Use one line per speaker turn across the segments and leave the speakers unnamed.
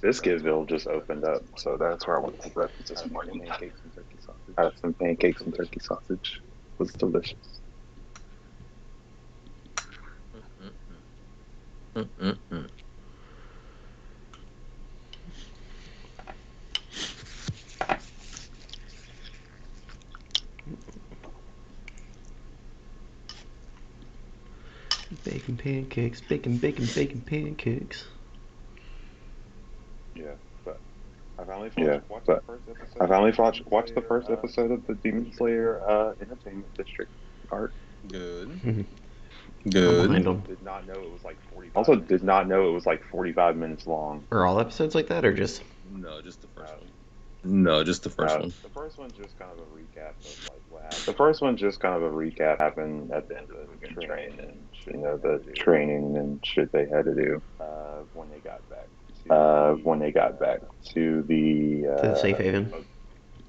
Biscuitville just opened up, so that's where I went for breakfast this morning. I had some pancakes and turkey sausage. It was delicious.
Mm-mm-mm.
Bacon pancakes, bacon pancakes.
Yeah, but I finally watched the first episode of the Demon Slayer Entertainment District arc.
Good.
I'm
Good.
behind them.
Also, did not know it was like 45 minutes long.
Are all episodes like that, or just?
No, just the first one. No, just the first one.
The first one's just kind of a recap of like what happened. The first one's just kind of a recap happened at the end of Mugen Train and the training and shit they had to do when they got back to the
To the safe haven.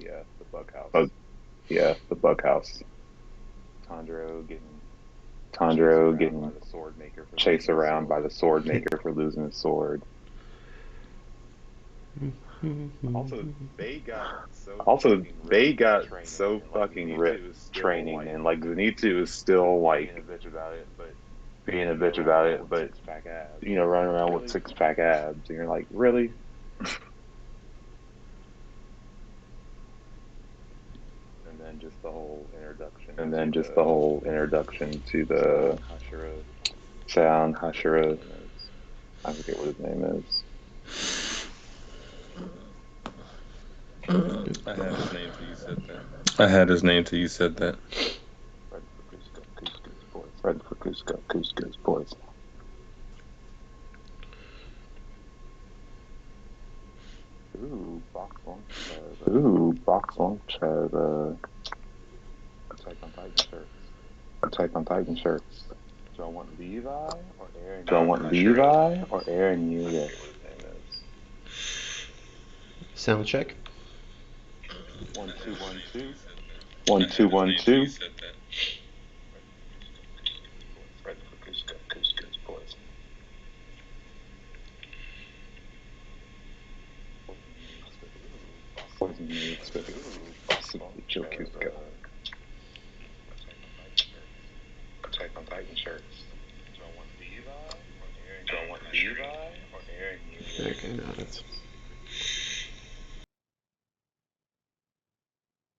the bug house. The bug house. Tandro getting chased around by the sword maker for losing his sword. Also, they got so fucking ripped training, and like Zenitsu is still like being a bitch about it, but running around with six-pack abs, and you're like, really? And then just the whole introduction to the Sound Hashira. I forget what his name is.
I had his name till you said that. I had his name till you said that.
Ready for Cusco, Cusco's boys. Box launch has Attack on Titan shirts. Do I want Levi or Aaron Yuga?
Sound check.
1 2 1 2. 1 2 1 2. Ready for Cusco, Cusco's boys. Poison needs to Joe Cusco. Attack on Titan shirts. Do I want Levi or Aaron Yuga?
Okay, no, that's.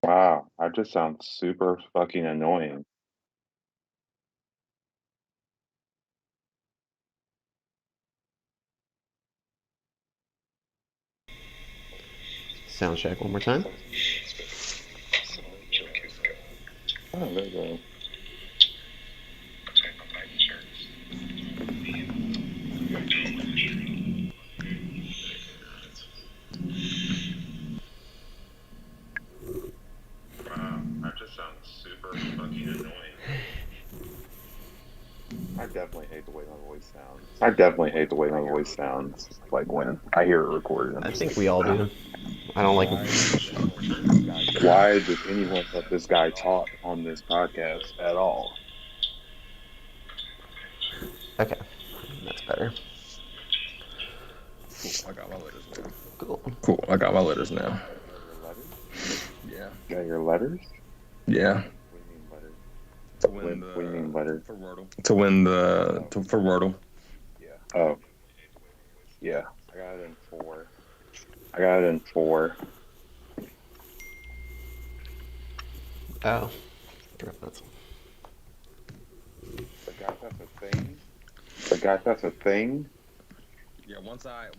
Wow, I just sound super fucking annoying.
Sound check one more time.
Oh, there you go. Attack on Titan shirts. Wow, I just sound super fucking annoying. I definitely hate the way my voice sounds like when I hear it recorded.
I think we all do. I don't like.
Why does anyone let this guy talk on this podcast at all?
Okay, that's better.
Cool. I got my letters now.
Cool.
I got my letters now. Yeah.
You got your letters?
Yeah.
What do you mean letters?
To win the for Wordle.
Oh. Yeah. I got it in 4.
Oh. That's.
The guy that's a thing.
Yeah, once I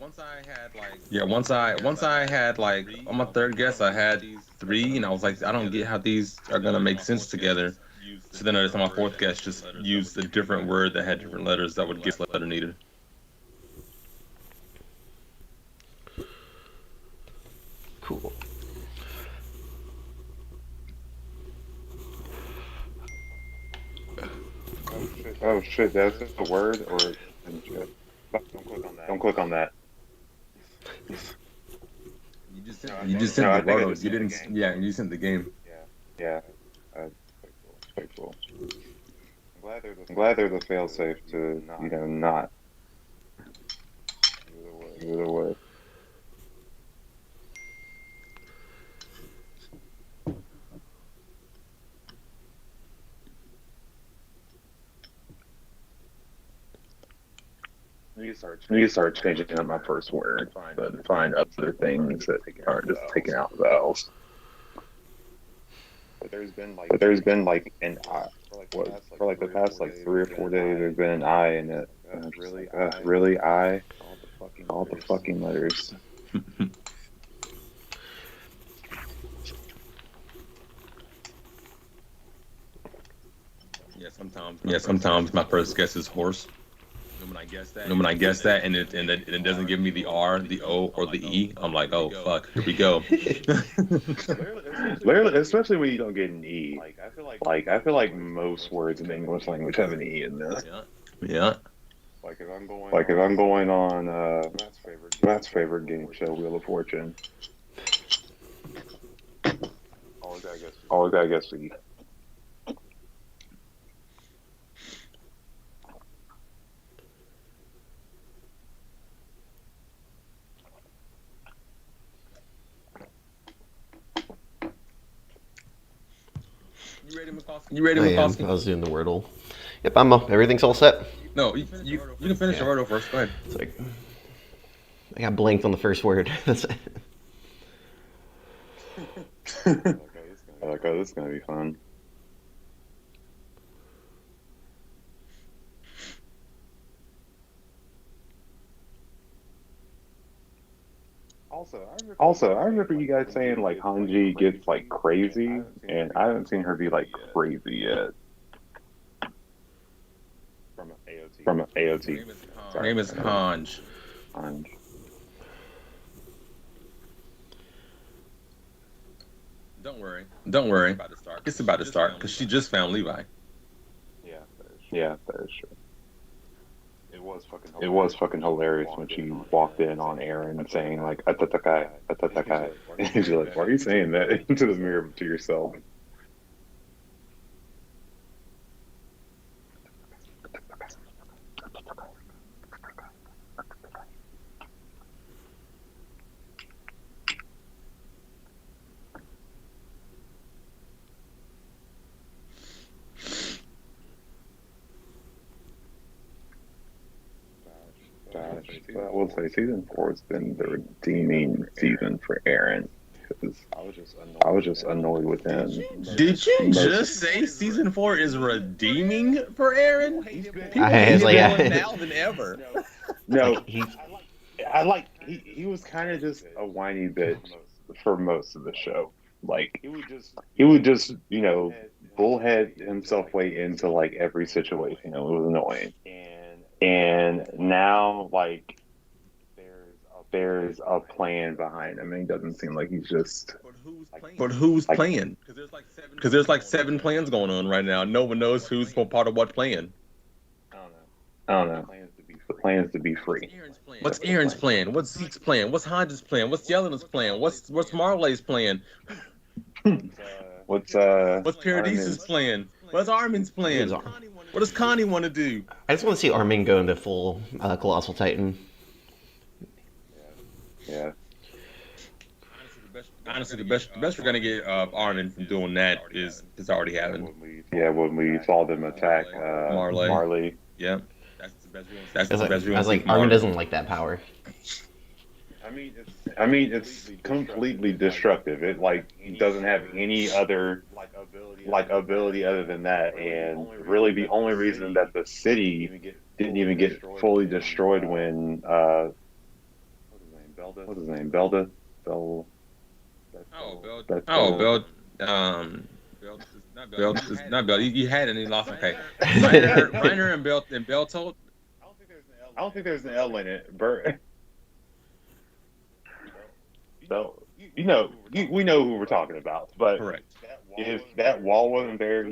had like on my third guess I had 3 and I was like I don't get how these are gonna make sense together. So then I just on my fourth guess just used a different word that had different letters that would guess letter needed.
Cool.
Oh shit, that's the word or don't click on that.
You just sent the Wordle. You didn't. Yeah, you sent the game.
Yeah. Quite cool. I'm glad there's a failsafe to, not use the word. need to start changing up my first word, but find other things that aren't just taking out vowels. But there's been like an I. For like the past like 3 or 4 days, there's been an I in it. Really I? All the fucking letters.
Yeah, sometimes my first guess is horse. And when I guess that, and it doesn't give me the R, the O, or the E, I'm like, oh fuck, here we go.
Literally, especially when you don't get an E. I feel like most words in the English language have an E in this.
Yeah.
Like if I'm going on Matt's favorite game show, Wheel of Fortune. Always gotta guess E.
You ready,
I am.
McCoskey?
I was doing the Wordle. Yep, I'm up. Everything's all set.
No, you can finish the Wordle first. Go ahead.
It's like I got blanked on the first word. That's it.
Okay, this is gonna be fun. Also, I remember you guys saying like Hanji gets like crazy, and I haven't seen her be like crazy yet. From an AOT.
Her name is Hanj.
Hanj.
Don't worry. It's about to start because she just found Levi.
Yeah, that is true. It was fucking hilarious when she walked in on Aaron saying like "atatakai, atatakai." And she's like, "Why are you saying that into the mirror to yourself?" I will say season 4 has been the redeeming season for Aaron. Because I was just annoyed with him.
Did you just say season 4 is redeeming for Aaron? People
was like,
more
yeah.
now than ever.
No, he was kind of just a whiny bitch for most of the show. Like he would just bullhead himself way into like every situation. It was annoying. And now like there's a plan behind him, and he doesn't seem like he's just.
But who's playing? Because there's like 7 plans going on right now. No one knows who's part of what plan.
I don't know. The plan is to be free.
What's Aaron's plan? What's Zeke's plan? What's Hodge's plan? What's Yelena's plan? What's Marley's plan?
What's
Paradise's plan? What's Armin's plan? What does Connie want to do?
I just want to see Armin go into full Colossal Titan.
Yeah.
Honestly, the best we're gonna get Armin from doing that is already happened.
Yeah, when we saw them attack Marley.
Yeah. That's the best.
I was like, Armin doesn't like that power.
I mean, it's completely destructive. It like doesn't have any other like ability other than that. And really, the only reason that the city didn't even get fully destroyed when what's his name? Belda. Bel.
Belt is not Belt. You had it and he lost. Okay. Reiner and Beltold.
I don't think there's an L in it. Bert. So, we know who we're talking about. But
Correct.
If that wall wasn't there,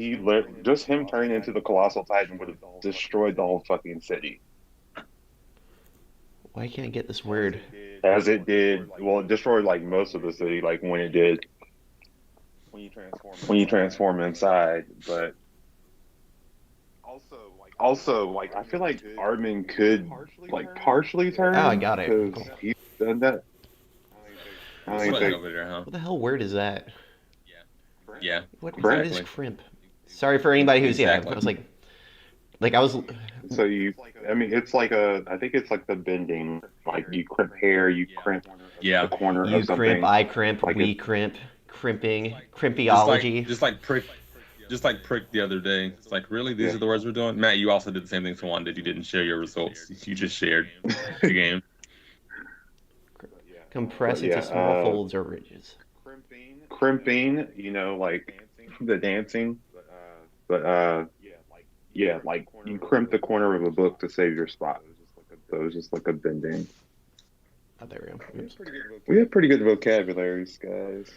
just him turning into the Colossal Titan would have destroyed the whole fucking city.
Why can't I get this word?
As it did, well, it destroyed like most of the city, like when it did. When you transform inside, but also, like I feel like Armin could like partially turn.
Oh, I got it.
Because he's done that. I don't think.
Over there, huh?
What the hell word is that?
Yeah.
What
Exactly.
is crimp? Sorry for anybody who's
Exactly.
I was like Like I was.
So I mean, it's like I think it's like the bending. Like you crimp hair, you crimp the
Yeah.
corner
You
of
crimp,
something.
I crimp,
Like
we
it,
crimp, crimping,
Just like
crimpyology.
just like prick just like prick the other day. It's like, really? These
yeah.
are the words we're doing? Matt, you also did the same thing to one, did you didn't share your results. You just shared the game.
Compress
But
into
yeah,
small folds or ridges.
crimping, like the dancing. But yeah, like you crimp the corner of a book to save your spot. So it was just like a bending.
Oh, there we go. Oops.
We have pretty good vocabularies, guys.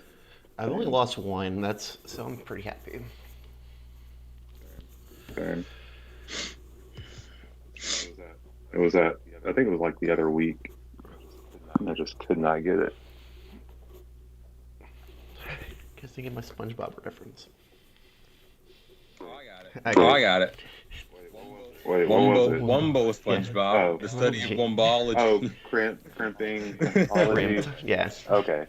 I've only lost one. So I'm pretty happy.
And it was that. I think it was like the other week. And I just could not get it.
Because they get my SpongeBob reference.
I got it.
Wait, what was it?
Wumbo SpongeBob.
Oh.
The study of
Oh,
wombology.
Oh, crimping.
Crimped. Yeah.
Okay.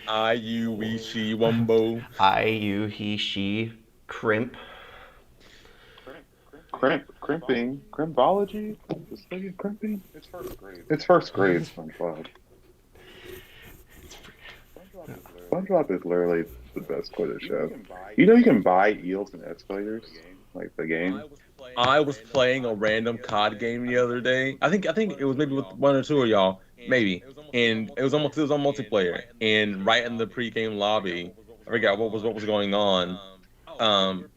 I, you, we, she, wumbo.
I, you, he, she, crimp.
Crimpology? The study of crimping? It's first grade, SpongeBob. SpongeBob is literally the best Quidditch show. You know you can buy eels and escalators, like the game.
I was playing a random COD game the other day. I think it was maybe with one or two of y'all, maybe. And it was on multiplayer. And right in the pre-game lobby, I forgot what was going on.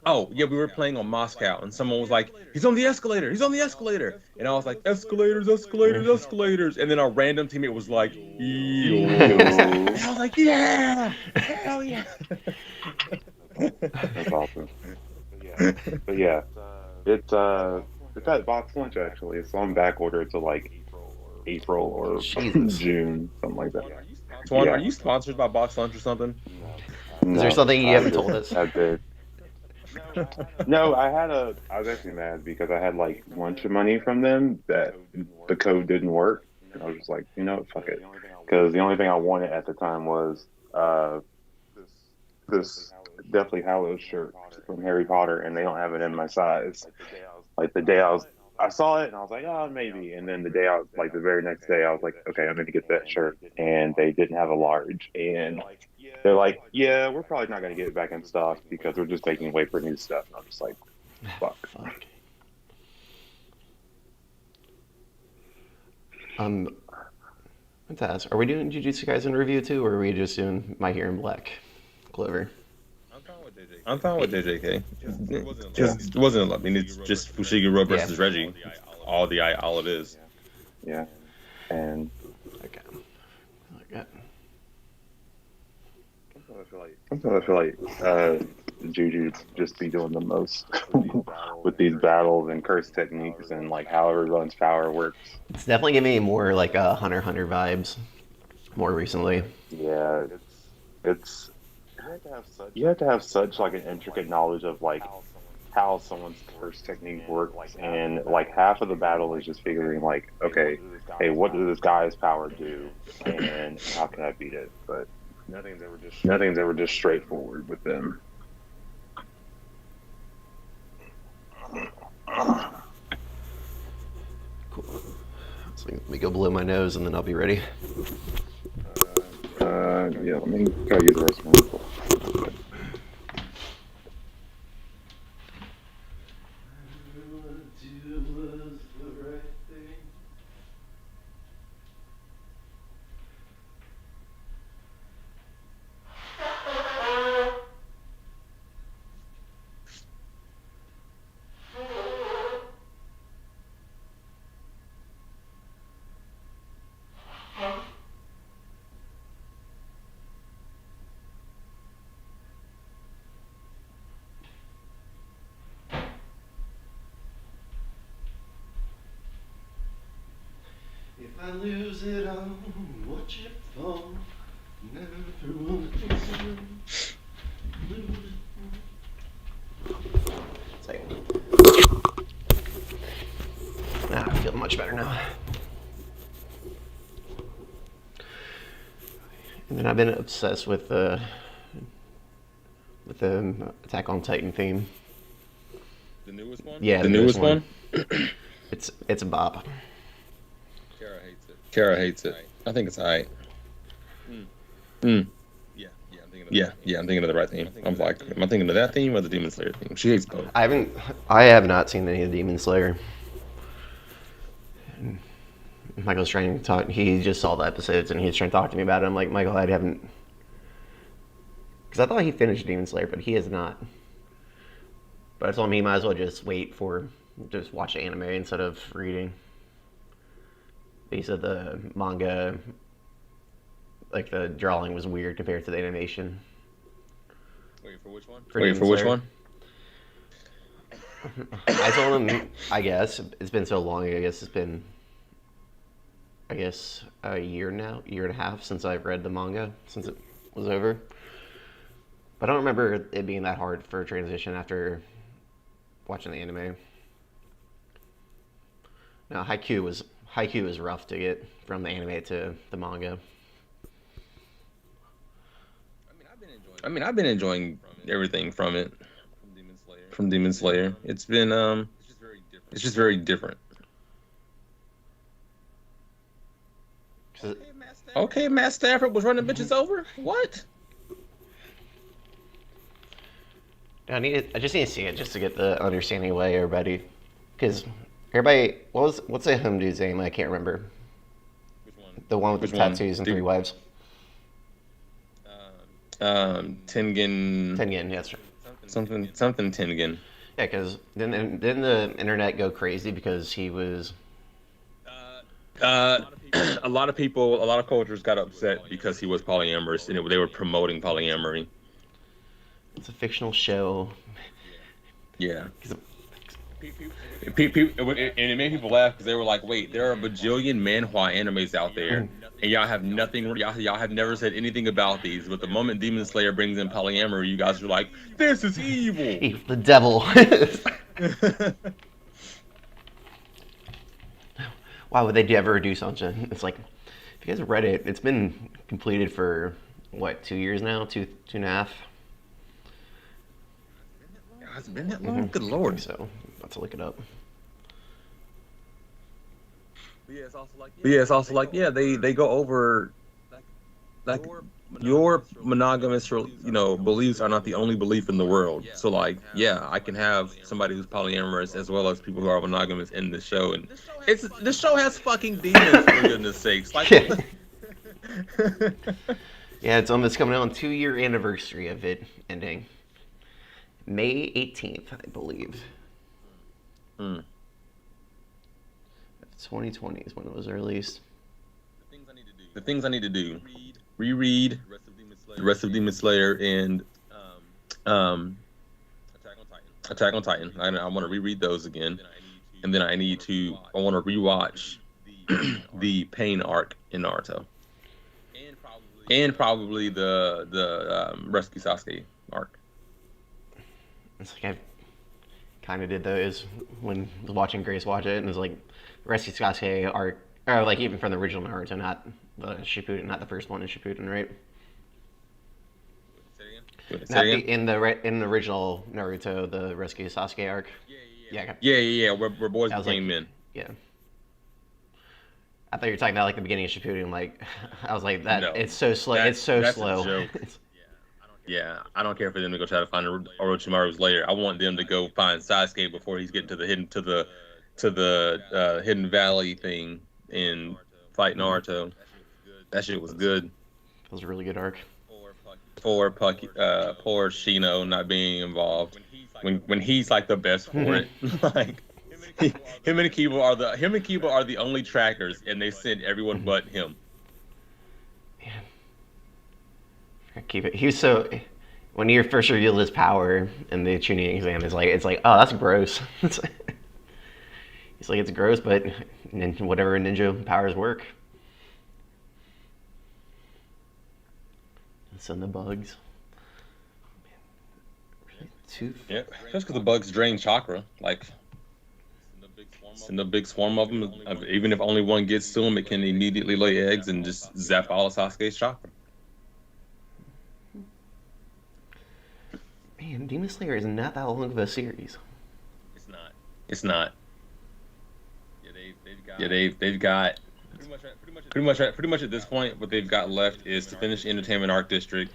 Oh yeah, we were playing on Moscow, and someone was like, "He's on the escalator! He's on the escalator!" And I was like, "Escalators, escalators, escalators!" And then our random teammate was like, "Eels!" And I was like, "Yeah, hell yeah!"
That's awesome. But yeah, it's at box lunch actually, so I'm back ordered to like April or
Jesus.
June, something like that.
Swan,
Yeah.
are you sponsored by Box Lunch or something?
Is there something you haven't told us?
I did. No, I was actually mad because I had like lunch money from them that the code didn't work. And I was just like, fuck it. Because the only thing I wanted at the time was this Deathly Hallows shirt from Harry Potter, and they don't have it in my size. Like the day I saw it and I was like, oh, maybe. And then the very next day, I was like, okay, I'm going to get that shirt. And they didn't have a large. And they're like, yeah, we're probably not going to get it back in stock because we're just making way for new stuff. And I'm just like, fuck.
Let's ask, are we doing Jujutsu Kaisen review too, or are we just doing My Hero in Black Clover?
I'm fine with JJK. Because it wasn't. I mean, it's just Fushiguro versus Reggie. All it is.
Yeah. And
Okay.
sometimes I feel like Juju just be doing the most with these battles and curse techniques and like how everyone's power works.
It's definitely giving me more like Hunter x Hunter vibes more recently.
Yeah, it's you have to have such like an intricate knowledge of like how someone's curse technique works, and like half of the battle is just figuring like, okay, hey, what does this guy's power do, and how can I beat it? But nothing's ever just straightforward with them.
Cool. So let me go blow my nose and then I'll be ready.
Yeah, let me go use the restroom.
If I lose it, I'll watch it fall. Never wanna lose it. I feel much better now. And then I've been obsessed with the Attack on Titan theme.
The newest one?
Yeah,
the newest one?
It's a bop.
Kara hates it. I think it's alright. Mm. Yeah, I'm thinking of the right theme. I'm like, am I thinking of that theme or the Demon Slayer theme? She hates both.
I have not seen any of Demon Slayer. Michael's trying to talk. He just saw the episodes and he's trying to talk to me about it. I'm like, Michael, I haven't, because I thought he finished Demon Slayer, but he has not. But I told him he might as well just just watch anime instead of reading. He said the manga, like the drawing was weird compared to the animation.
Wait, for which one?
For which one? I told him, I guess, it's been so long, I guess it's been, a year and a half since I've read the manga, since it was over. But I don't remember it being that hard for a transition after watching the anime. No, Haikyuu was rough to get from the anime to the manga.
I've been enjoying everything from it. From Demon Slayer. It's been it's just very different. Okay, Matt Stafford was running bitches over? What?
I just need to see it just to get the understanding of why everybody, because everybody, what's the home dude's name? I can't remember.
Which one?
The one with the tattoos and 3 wives.
Tengen.
Tengen, yeah, that's right.
Something Tengen.
Yeah, because then the internet go crazy because he was.
A lot of cultures got upset because he was polyamorous, and they were promoting polyamory.
It's a fictional show.
Yeah. And it made people laugh because they were like, "Wait, there are a bajillion manhwa animes out there, and y'all have nothing. Y'all have never said anything about these. But the moment Demon Slayer brings in polyamory, you guys are like, this is evil.
The devil." Why would they ever do something? It's like, if you guys have read it, it's been completed for what, 2 years now, two and a half.
It's been that long. Good lord.
So, let's look it up.
But yeah, it's also like, they go over like your monogamous, beliefs are not the only belief in the world. So like, yeah, I can have somebody who's polyamorous as well as people who are monogamous in the show, and this show has fucking demons, for goodness sakes. Like,
yeah, it's coming out on 2-year anniversary of it ending. May 18th, I believe. 2020 is when it was released.
The things I need to do. Reread the rest of Demon Slayer and Attack on Titan. I want to reread those again, and then I want to rewatch the Pain arc in Naruto, and probably the Rescue Sasuke arc.
It's like I kind of did those when I was watching Grace watch it, and it was like Rescue Sasuke arc, or like even from the original Naruto, not the Shippuden, not the first one in Shippuden, right? In the original Naruto, the Rescue Sasuke arc.
Yeah. Where boys became men.
Yeah. I thought you were talking about like the beginning of Shippuden. Like, I was like, that no, it's so slow. It's so slow.
Yeah, I don't care for them to go try to find Orochimaru's lair. I want them to go find Sasuke before he's getting to the hidden valley thing and fight Naruto. That shit was good.
That was a really good arc.
Poor Shino not being involved when he's like the best for it. Like him and Kiba are the only trackers, and they send everyone but him.
Keep it. He was so, when he first revealed his power in the tuning exam, it's like, oh, that's gross. He's like, it's gross, but whatever ninja powers work. Send the bugs.
Yeah, just because the bugs drain chakra, like send a big swarm of them. Even if only one gets to them, it can immediately lay eggs and just zap all of Sasuke's chakra.
Man, Demon Slayer is not that long of a series.
It's not. Yeah, they've got pretty much at this point, what they've got left is to finish Entertainment Arc District,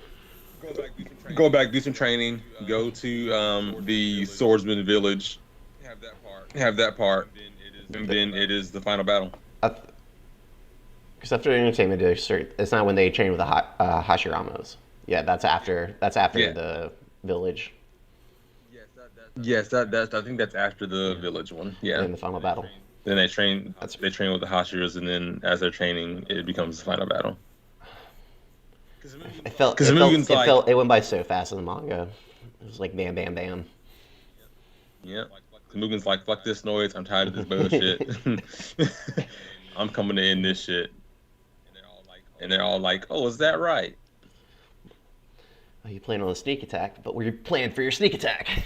go back, do some training, go to the Swordsman Village, have that part, and then it is the final battle.
Because after Entertainment District, it's not when they train with the Hashiramos. Yeah, that's after the village.
Yes, that's I think that's after the village one. Yeah.
In the final battle.
Then they train with the Hashiras, and then as they're training, it becomes the final battle.
It went by so fast in the manga. It was like bam, bam, bam.
Yeah. Mugen's like, fuck this noise. I'm tired of this bullshit. I'm coming to end this shit. And they're all like, oh, is that right?
Oh, you plan on a sneak attack, but we're planning for your sneak attack.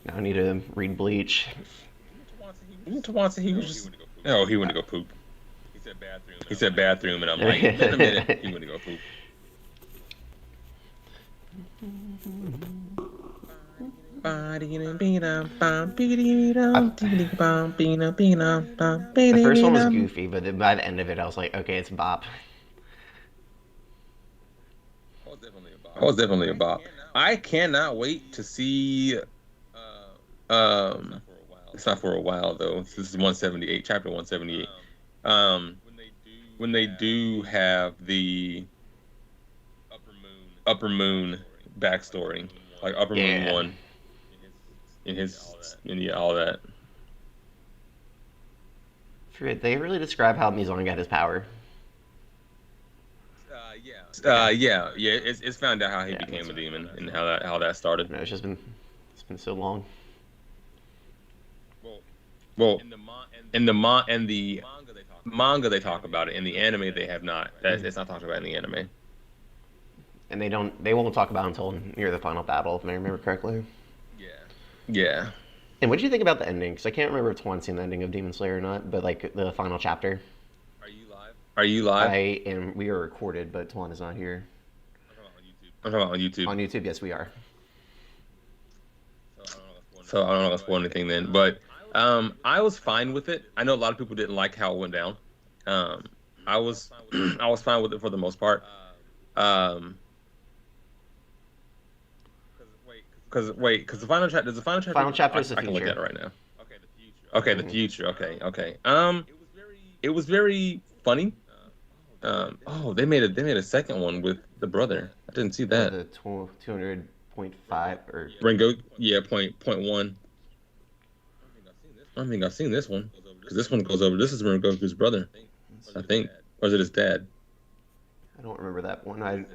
Now I need to read Bleach.
He was just... Oh, he went to go poop. He said bathroom, and I'm like, in a minute, he went to go poop.
The first one was goofy, but then by the end of it, I was like, okay, it's Bop.
I was definitely a bop. I cannot wait to see. It's not for a while though. This is 178, chapter 178. When they do have the Upper Moon backstory, like Upper Moon 1, in all that.
They really describe how Mizan got his power.
It's found out how he became a demon and how that started.
No, it's been so long.
Well, in the manga they talk about it. In the anime they have not. It's not talked about in the anime.
And they won't talk about it until near the final battle, if I remember correctly.
Yeah.
And what did you think about the ending? Because I can't remember if Twan's seen the ending of Demon Slayer or not, but like the final chapter.
Are you live?
I am. We are recorded, but Twan is not here.
I'm talking about on YouTube.
On YouTube, yes, we are.
So I don't know if I spoiled anything then, but I was fine with it. I know a lot of people didn't like how it went down. I was fine with it for the most part. Because the final chapter.
Final chapter is the
future. I can look at it right now. Okay, the future. Okay. It was very funny. They made a second one with the brother. I didn't see that.
The 200.5 or
Rengo, point 1. I don't think I've seen this one because this one goes over. This is Rengoku's brother, I think, or is it his dad?
I don't remember that one.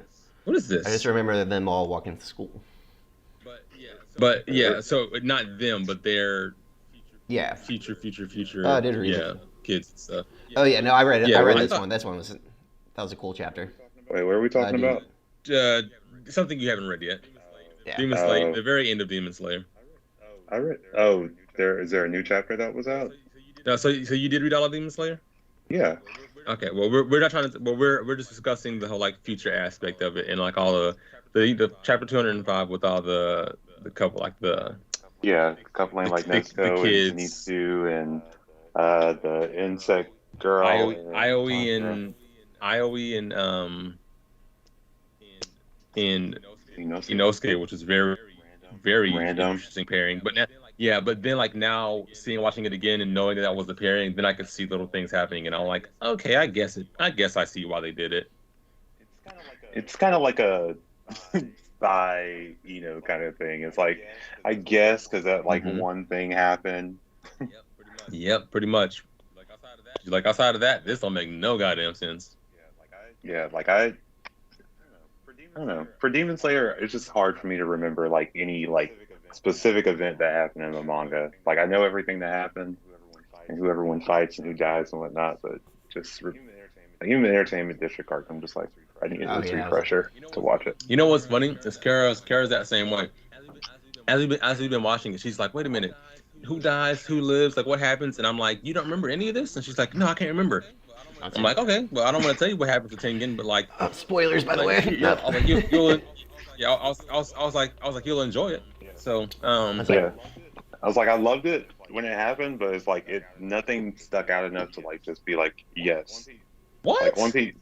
What is this?
I just remember them all walking to school.
But yeah, so not them, but their future.
Oh, I did read it.
Kids and stuff.
Oh yeah, no, I read it. I read this one. This one was a cool chapter.
Wait, what are we talking about?
Something you haven't read yet.
Yeah.
Demon Slayer, the very end of Demon Slayer.
I read. Oh, is there a new chapter that was out?
No, so you did read all of Demon Slayer?
Yeah.
Okay, well we're not trying to. Well, we're just discussing the whole like future aspect of it and like all the chapter 205 with all the couple like the.
Yeah, coupling like Nezuko and Zenitsu and the insect girl.
Aoi and Inosuke, which is very
random.
Interesting pairing. But then like now watching it again and knowing that was the pairing, then I could see little things happening, and I'm like, okay, I guess I see why they did it.
It's kind of like a by kind of thing. It's like, I guess because that one thing happened.
Yep, pretty much. Like outside of that, this don't make no goddamn sense.
Yeah, I don't know. For Demon Slayer, it's just hard for me to remember like any like specific event that happened in the manga. Like I know everything that happened and who everyone fights and who dies and whatnot, but just Human Entertainment District arc, I'm just like, I need
Oh,
this
yeah.
refresher to watch it.
You know what's funny? It's Kara's that same way. As we've been watching it, she's like, "Wait a minute, who dies? Who lives? Like, what happens?" And I'm like, "You don't remember any of this?" And she's like, "No, I can't remember." I'm like, "Okay, well, I don't want to tell you what happens to Tengen, but like,
Spoilers, by the
like,
way.
I was like, you'll, yeah, I was like, you'll enjoy it." So,
That's like,
Yeah, I was like, I loved it when it happened, but it's like nothing stuck out enough to like just be like, yes,
what?
like One Piece.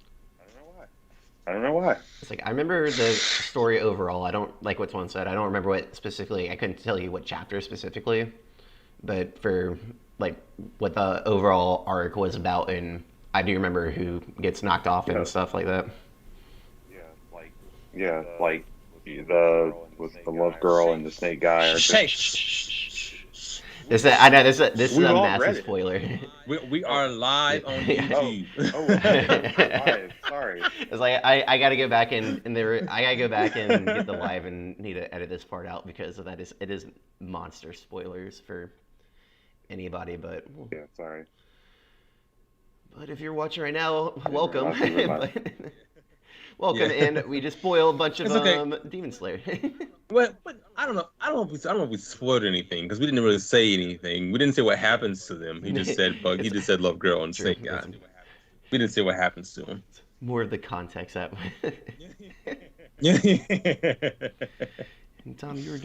I don't know why.
it's like I remember the story overall. I don't like what Swan said. I don't remember what specifically. I couldn't tell you what chapter specifically, but for like what the overall arc was about, and I do remember who gets knocked off and stuff like that.
Yeah, like the love girl and the snake guy are just.
I know this is
We've
a
all
massive
read it.
spoiler.
We are live on YouTube.
Live. Sorry.
It's like I gotta go back and I gotta go back and get the live and need to edit this part out because of it is monster spoilers for anybody. But
Yeah, sorry.
But if you're watching right now, welcome.
But-
Welcome,
Yeah.
and we just spoiled a bunch of
It's okay.
Demon Slayer.
But I don't know. I don't know if we spoiled anything because we didn't really say anything. We didn't say what happens to them. He just said he just said love girl and snake guy. We didn't say what happens to him.
More of the context that. And Tom, your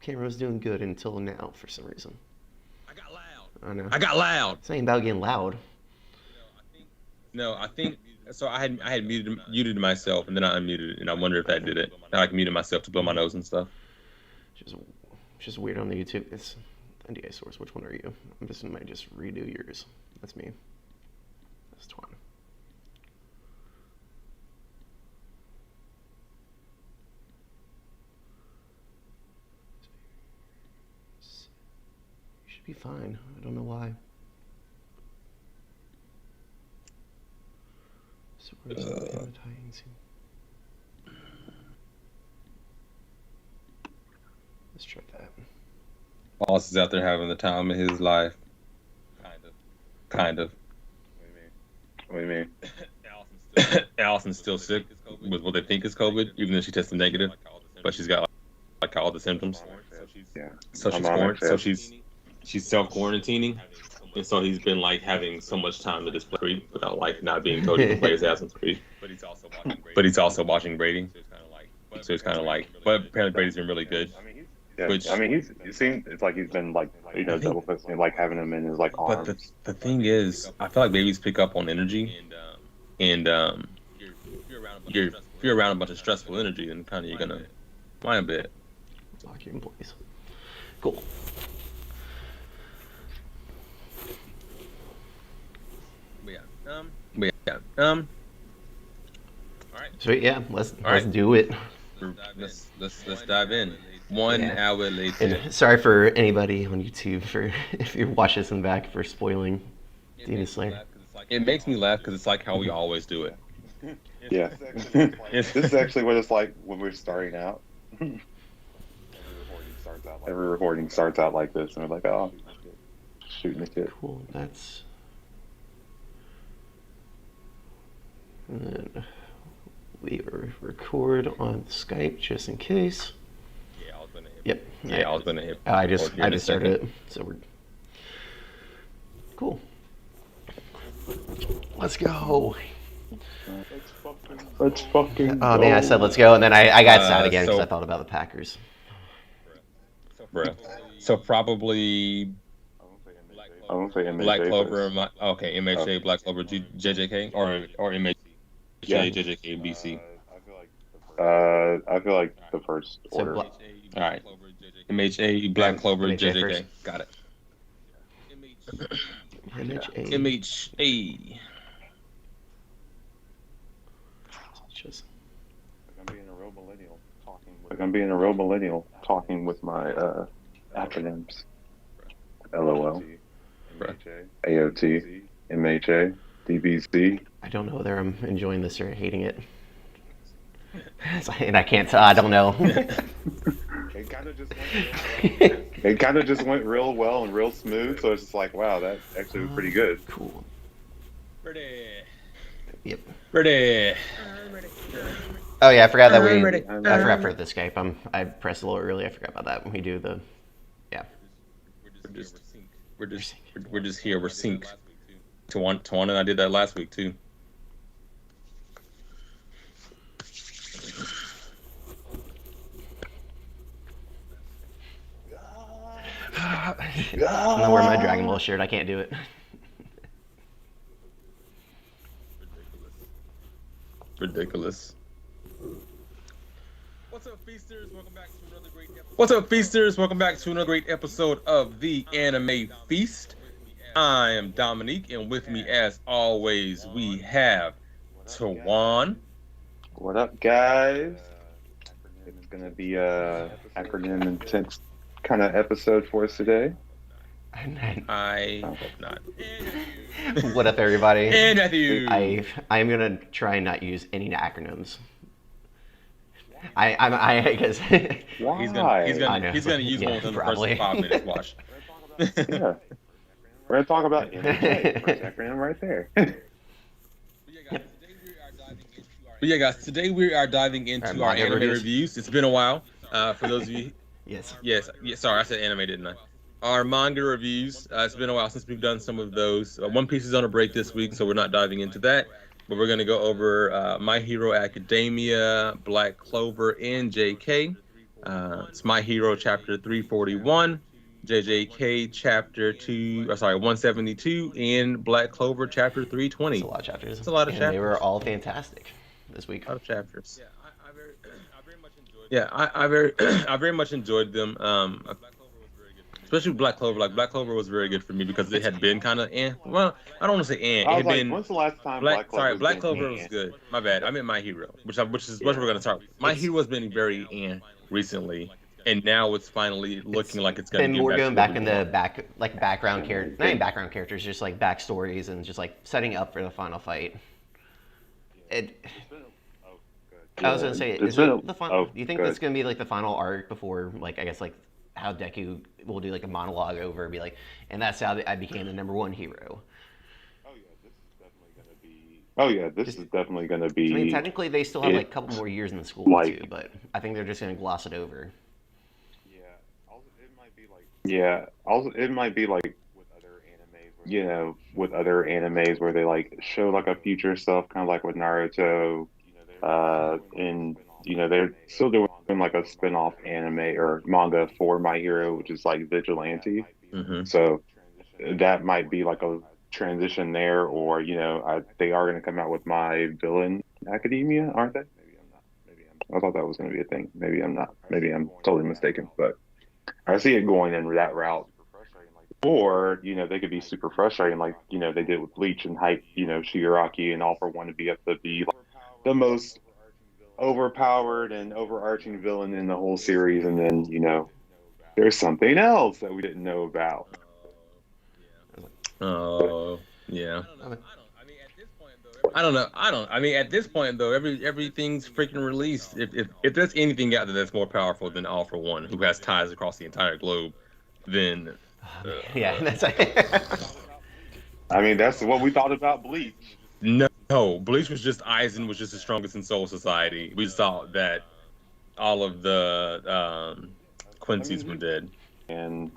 camera was doing good until now for some reason.
I got loud.
I know.
I got loud.
It's ain't about getting loud.
No, I think so. I had muted myself and then I unmuted it, and I wonder if that did it. I like muted myself to blow my nose and stuff.
Just weird on the YouTube. It's NDA source. Which one are you? Might just redo yours. That's me. That's Twan. You should be fine. I don't know why. Let's try that.
Boss is out there having the time of his life. Kind of.
What do you mean?
Allison's still sick with what they think is COVID, even though she tested negative, but she's got like all the symptoms.
Yeah.
So she's self quarantining, and so he's been like having so much time to display without like not being told he can play his absence free. But he's also watching Brady. So it's kind of like, but apparently Brady's been really good.
Yeah,
Which-
I mean, it seems it's like he's been like double fisting, like having him in his like
But
arms.
the thing is, I feel like babies pick up on energy, and if you're around a bunch of stressful energy, then kind of you're gonna mind a bit.
Lock your employees. Cool.
But yeah. All right.
Sweet. Yeah. Let's
right.
do it.
Let's dive in. 1 hour later.
And sorry for anybody on YouTube for if you watch this in the back for spoiling Demon Slayer.
It makes me laugh because it's like how we always do it.
Yeah. This is actually what it's like when we're starting out. Every recording starts out like this, and we're like, oh, shooting the shit.
Cool. That's. And then we record on Skype just in case.
Yeah, I was gonna hit.
Yep.
Yeah, I was gonna hit.
I just
in a
started
second.
it, so we're cool. Let's go.
Let's fucking.
Oh man, I said let's go, and then I got sad again because
so-
I thought about the Packers.
Bruh. So probably
I won't say MHA.
Black Clover.
but
MHA, Black Clover, JJK, or MHA,
Yeah.
JJK, BC.
I feel like the first
So
order.
Bla-
All right. MHA, Black Clover,
MHA
JJK.
first.
Got it.
MHA.
MHA.
Just
Like I'm being a real millennial talking with my acronyms. LOL. AOT. MHA. DBC.
I don't know whether I'm enjoying this or hating it. And I can't tell. I don't know.
It kind of just went real well and real smooth, so it's just like, wow, that actually was pretty good.
Cool.
Pretty.
Yep.
Ready.
Oh yeah, I forgot that
I'm ready.
I forgot for the Skype. I pressed a little early. I forgot about that when we do the. Yeah.
We're just here. We're synced. Tawana and I did that last week too.
I'm gonna wear my Dragon Ball shirt. I can't do it.
Ridiculous. What's up, Feasters? Welcome back to another great episode. What's up, Feasters? Welcome back to another great episode of the Anime Feast. I am Dominique, and with me, as always, we have Tawan.
What up, guys? It's gonna be a acronym intense kind of episode for us today.
I hope not.
What up, everybody?
And Matthew.
I'm gonna try and not use any acronyms. I guess.
Why?
He's gonna use one within the first 5 minutes. Watch.
Yeah. We're gonna talk about MJ. First acronym right there.
But yeah, guys, today we are diving into our anime reviews. It's been a while. For those of you,
Yes.
Sorry, I said anime, didn't I? Our manga reviews. It's been a while since we've done some of those. One Piece is on a break this week, so we're not diving into that. But we're gonna go over My Hero Academia, Black Clover, and JK. It's My Hero Chapter 341, JJK Chapter 172, and Black Clover Chapter 320.
It's a lot of chapters.
It's a lot of chapters.
They were all fantastic this week.
A lot of chapters. I very much enjoyed them. Especially Black Clover. Like, Black Clover was very good for me because it had been kind of well, I don't want to say It had been.
When's the last time Black
Clover was good. My bad. I meant My Hero, which is what we're gonna start with. My Hero has been very recently, and now it's finally looking like it's gonna
been
get
more
back
going
to
back in the background characters, not even background characters, just like backstories and just like setting up for the final fight. I was gonna say, do you think that's gonna be like the final arc before, like, I guess, like how Deku will do like a monologue over, be like, and that's how I became the #1 hero.
This is definitely gonna be.
I mean, technically they still have like a couple more years in the school too, but I think they're just gonna gloss it over.
It might be like with other animes where they like show like a future self, kind of like with Naruto, and they're still doing like a spin-off anime or manga for My Hero, which is like Vigilante.
Mm-hmm.
So that might be like a transition there, or they are going to come out with My Villain Academia, aren't they? I thought that was going to be a thing. Maybe I'm not. Maybe I'm totally mistaken, but I see it going in that route. Or, they could be super frustrating, like, they did with Bleach and hype, Shigaraki and All for One to be up to be like the most overpowered and overarching villain in the whole series, and then, there's something else that we didn't know about.
Oh, yeah. I don't know. I mean, at this point, though, everything's freaking released. If there's anything out there that's more powerful than All for One, who has ties across the entire globe, then
yeah, that's.
I mean, that's what we thought about Bleach.
No, Bleach was just Aizen was just the strongest in Soul Society. We saw that all of the Quincy's were dead,
and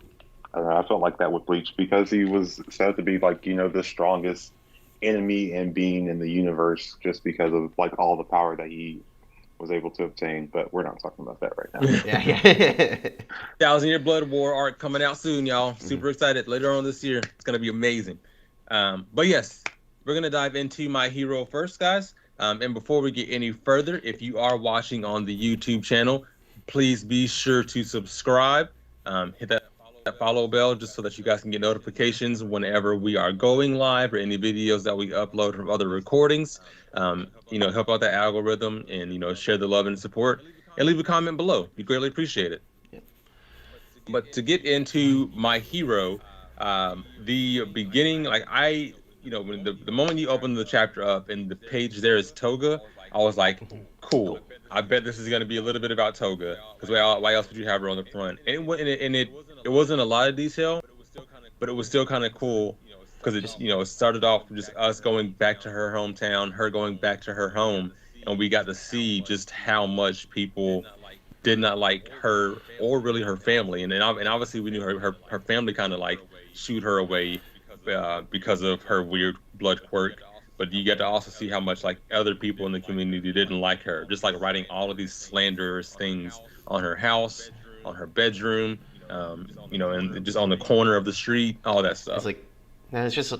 I felt like that with Bleach because he was said to be like the strongest enemy and being in the universe just because of like all the power that he was able to obtain. But we're not talking about that right now.
Yeah.
1,000-Year Blood War arc coming out soon, y'all. Super excited. Later on this year, it's gonna be amazing. But yes, we're gonna dive into My Hero first, guys. And before we get any further, if you are watching on the YouTube channel, please be sure to subscribe. Hit that follow bell just so that you guys can get notifications whenever we are going live or any videos that we upload from other recordings. Help out the algorithm and share the love and support and leave a comment below. We greatly appreciate it. But to get into My Hero, the beginning, like when the moment you open the chapter up and the page there is Toga, I was like, cool. I bet this is going to be a little bit about Toga, because why else would you have her on the front? And it wasn't a lot of detail, but it was still kind of cool because it started off with just us going back to her hometown, her going back to her home, and we got to see just how much people did not like her or really her family, and obviously we knew her family kind of like shooed her away because of her weird blood quirk. But you get to also see how much like other people in the community didn't like her, just like writing all of these slanderous things on her house, on her bedroom, and just on the corner of the street, all that stuff.
It's like, man, it's just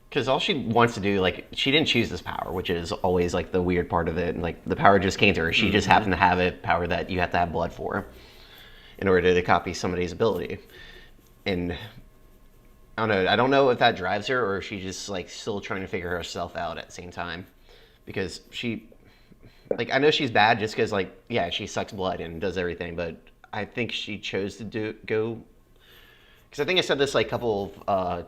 because all she wants to do, like, she didn't choose this power, which is always like the weird part of it. And, like, the power just came to her. She just happened to have a power that you have to have blood for in order to copy somebody's ability. And I don't know if that drives her or if she's just like still trying to figure herself out at the same time, because she, like, I know she's bad just because, like, yeah, she sucks blood and does everything, but I think she chose to go because I think I said this like a couple of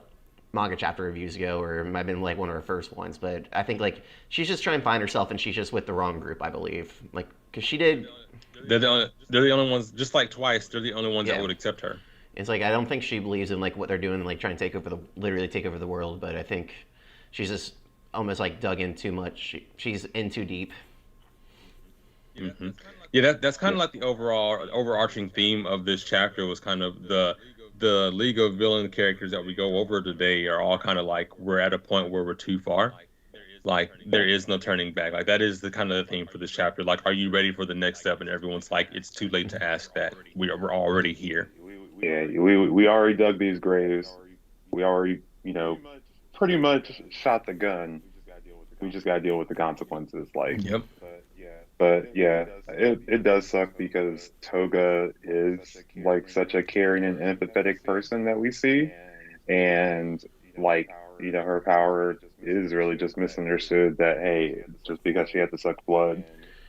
manga chapter reviews ago, or it might have been like one of her first ones, but I think like she's just trying to find herself and she's just with the wrong group, I believe, like, because she did.
They're the only ones, just like twice. They're the only ones that would accept her.
It's like, I don't think she believes in like what they're doing, like trying to literally take over the world. But I think she's just almost like dug in too much. She's in too deep.
Mm-hmm. Yeah, that's kind of like the overarching theme of this chapter was kind of the League of Villain characters that we go over today are all kind of like, we're at a point where we're too far. Like, there is no turning back. Like, that is the kind of the theme for this chapter. Like, are you ready for the next step? And everyone's like, it's too late to ask that. We're already here.
Yeah, we already dug these graves. We already, pretty much shot the gun. We just gotta deal with the consequences. Like,
yep.
But yeah, it does suck because Toga is like such a caring and empathetic person that we see, and like, her power is really just misunderstood. That, hey, just because she had to suck blood,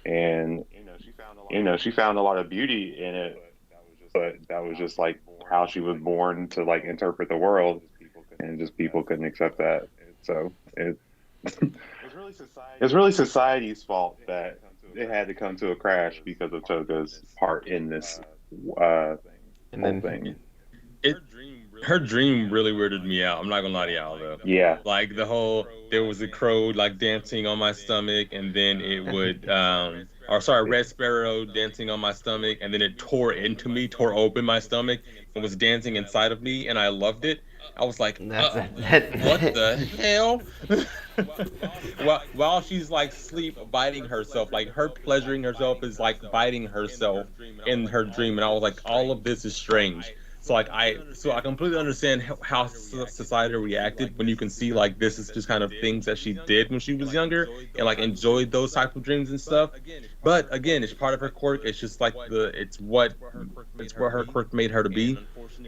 and she found a lot of beauty in it. But that was just like how she was born to like interpret the world, and just people couldn't accept that. So it's really society's fault that it had to come to a crash because of Toga's part in this whole thing.
Her dream really weirded me out. I'm not gonna lie to y'all though.
Yeah.
Like there was a crow like dancing on my stomach, and then it would Red Sparrow dancing on my stomach, and then it tore open my stomach, and was dancing inside of me, and I loved it. I was like, what the hell? While she's like biting herself, like her pleasuring herself is like biting herself in her dream, and I was like, all of this is strange. So I completely understand how society reacted when you can see like this is just kind of things that she did when she was younger and like enjoyed those type of dreams and stuff. But again, it's part of her quirk. It's just like it's what her quirk made her to be.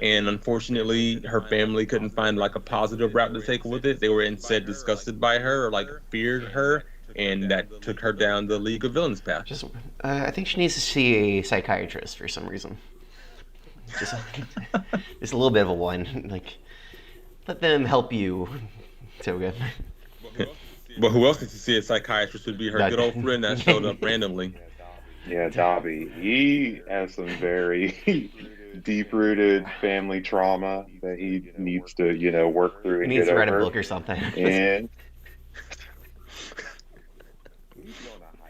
And unfortunately, her family couldn't find like a positive route to take with it. They were instead disgusted by her or like feared her, and that took her down the League of Villains path.
I think she needs to see a psychiatrist for some reason. Just a little bit of a one. Like, let them help you, Toga.
But who else needs to see a psychiatrist would be her good old friend that showed up randomly.
Yeah, Dobby. He has some very deep-rooted family trauma that he needs to, work through and
he needs
get
to write
over.
a book or something.
And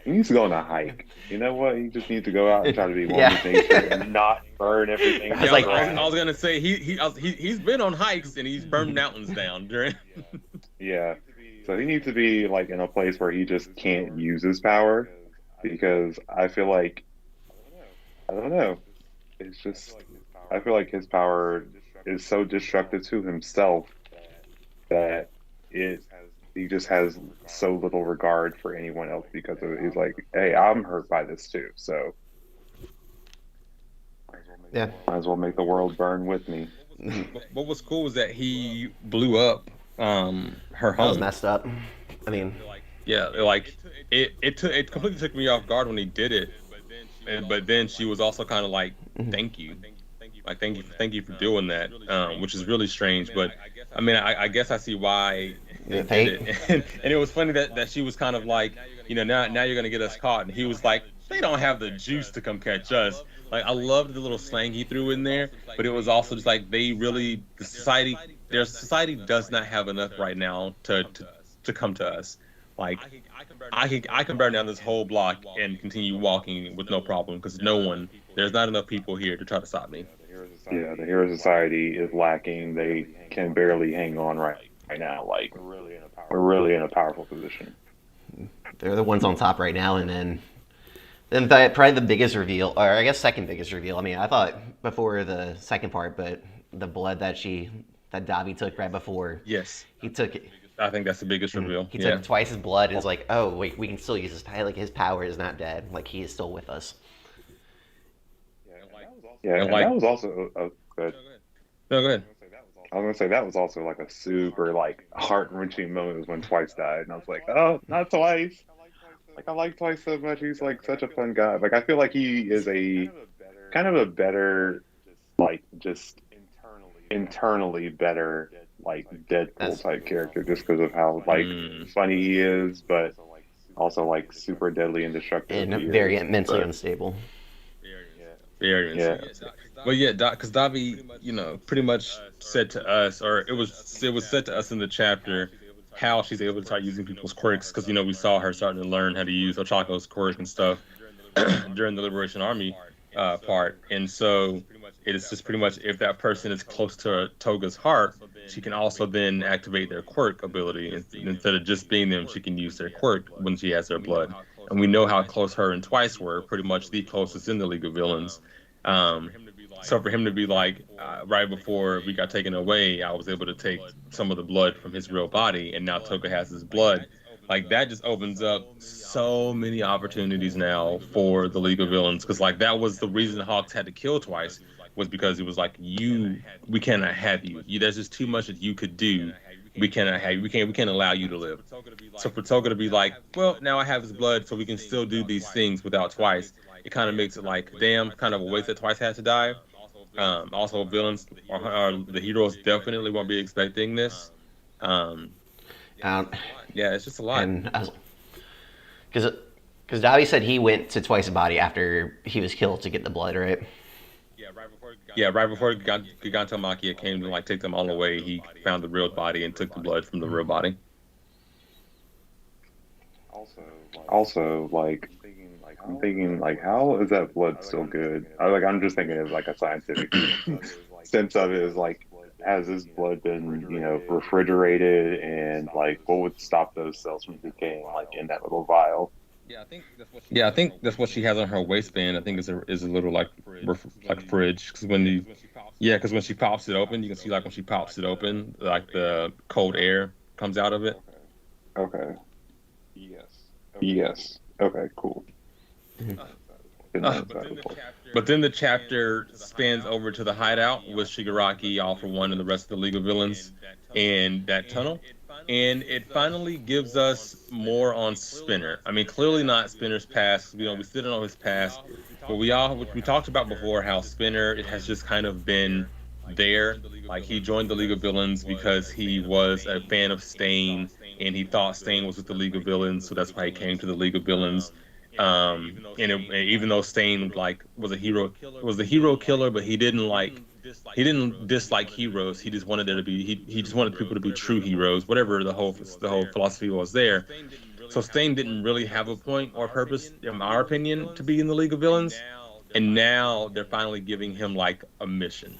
he needs to go on a hike. You know what? He just needs to go out and try to be one with nature and not burn everything.
I was gonna say he's been on hikes and he's burned mountains down during.
Yeah, so he needs to be like in a place where he just can't use his power, because I feel like, I don't know, it's just, I feel like his power is so destructive to himself that he just has so little regard for anyone else, because he's like, hey, I'm hurt by this too, so
yeah,
might as well make the world burn with me.
What was cool was that he blew up her home.
That was messed up. I mean,
yeah, like it completely took me off guard when he did it, but then she was also kind of like, thank you. Like, thank you for doing that, which is really strange. But I mean, I guess I see why they did it. And it was funny that she was kind of like, now you're gonna get us caught, and he was like, they don't have the juice to come catch us. Like, I loved the little slang he threw in there, but it was also just like the society their society does not have enough right now to come to us. Like I can burn down this whole block and continue walking with no problem because there's not enough people here to try to stop me.
Yeah, the hero society is lacking. They can barely hang on right now. Like we're really in a powerful position.
They're the ones on top right now, and then probably the biggest reveal, or I guess second biggest reveal. I mean, I thought before the second part, but the blood that Davi took right before
Yes,
he took it.
I think that's the biggest reveal.
He took twice his blood and was like, oh, wait, we can still use his power. Like, his power is not dead. Like, he is still with us.
Yeah, and that was also good.
No, go ahead.
I was gonna say that was also like a super like heart-wrenching moment was when Twice died, and I was like, oh, not Twice. Like I like Twice so much. He's like such a fun guy. Like I feel like he is a kind of a better, like just internally better, like Deadpool type character, just because of how like funny he is, but also like super deadly and destructive.
And very mentally unstable.
Very insane. But yeah, because Davi, pretty much said to us, or it was said to us in the chapter, how she's able to start using people's quirks, because we saw her starting to learn how to use Ochako's quirk and stuff during the Liberation Army part, and so it is just pretty much if that person is close to Toga's heart, she can also then activate their quirk ability. Instead of just being them, she can use their quirk when she has their blood. And we know how close her and Twice were, pretty much the closest in the League of Villains. So for him to be like, right before we got taken away, I was able to take some of the blood from his real body, and now Toga has his blood. Like, that just opens up so many opportunities now for the League of Villains, because, like, that was the reason Hawks had to kill Twice, was because it was like, we cannot have you. There's just too much that you could do. We cannot have you. We can't allow you to live. So for Toga to be like, well, now I have his blood, so we can still do these things without Twice. It kind of makes it like, damn, kind of a waste that Twice had to die. Also, villains or the heroes definitely won't be expecting this. Yeah, it's just a lot.
Because Davi said he went to Twice's body after he was killed to get the blood, right?
Right before Giganto Makia came to like take them all away, he found the real body and took the blood from the real body.
Also, like I'm thinking, like, how is that blood still good? I'm just thinking of like a scientific sense of it is like, has this blood been, refrigerated, and like, what would stop those cells from decaying, like in that little vial?
I think that's what she has on her waistband. I think is a little like fridge, because when she pops it open, you can see like when she pops it open, like the cold air comes out of it.
Okay. Yes. Okay. Cool.
But then the chapter spans over to the hideout with Shigaraki, All for One, and the rest of the League of Villains, and that tunnel. And it finally gives us more on Spinner. I mean, clearly not Spinner's past. We still don't know his past. But we talked about before how Spinner, it has just kind of been there. Like, he joined the League of Villains because he was a fan of Stain, and he thought Stain was with the League of Villains, so that's why he came to the League of Villains. Even though Stain was a hero killer, but he didn't dislike heroes. He just wanted he just wanted people to be true heroes, whatever the whole philosophy was there. So Stain didn't really have a point or purpose, in our opinion, to be in the League of Villains. And now they're finally giving him like a mission.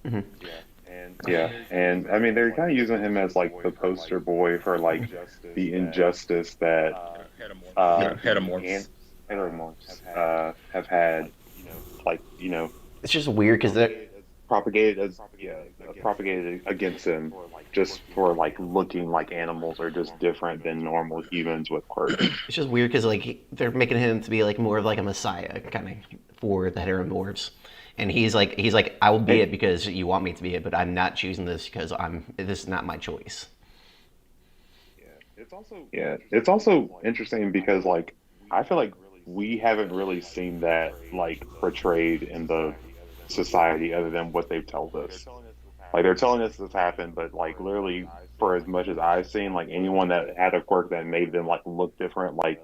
Mm-hmm. Yeah, and I mean they're kind of using him as like the poster boy for like the injustice that heteromorphs have had,
it's just weird because they're
propagated against him just for like looking like animals or just different than normal humans with quirks.
It's just weird because like they're making him to be like more of like a messiah kind of for the heteromorphs, and he's like I will be it because you want me to be it, but I'm not choosing this because this is not my choice.
It's also interesting because like I feel like we haven't really seen that like portrayed in the society other than what they've told us. Like they're telling us this happened, but like literally for as much as I've seen, like anyone that had a quirk that made them like look different, like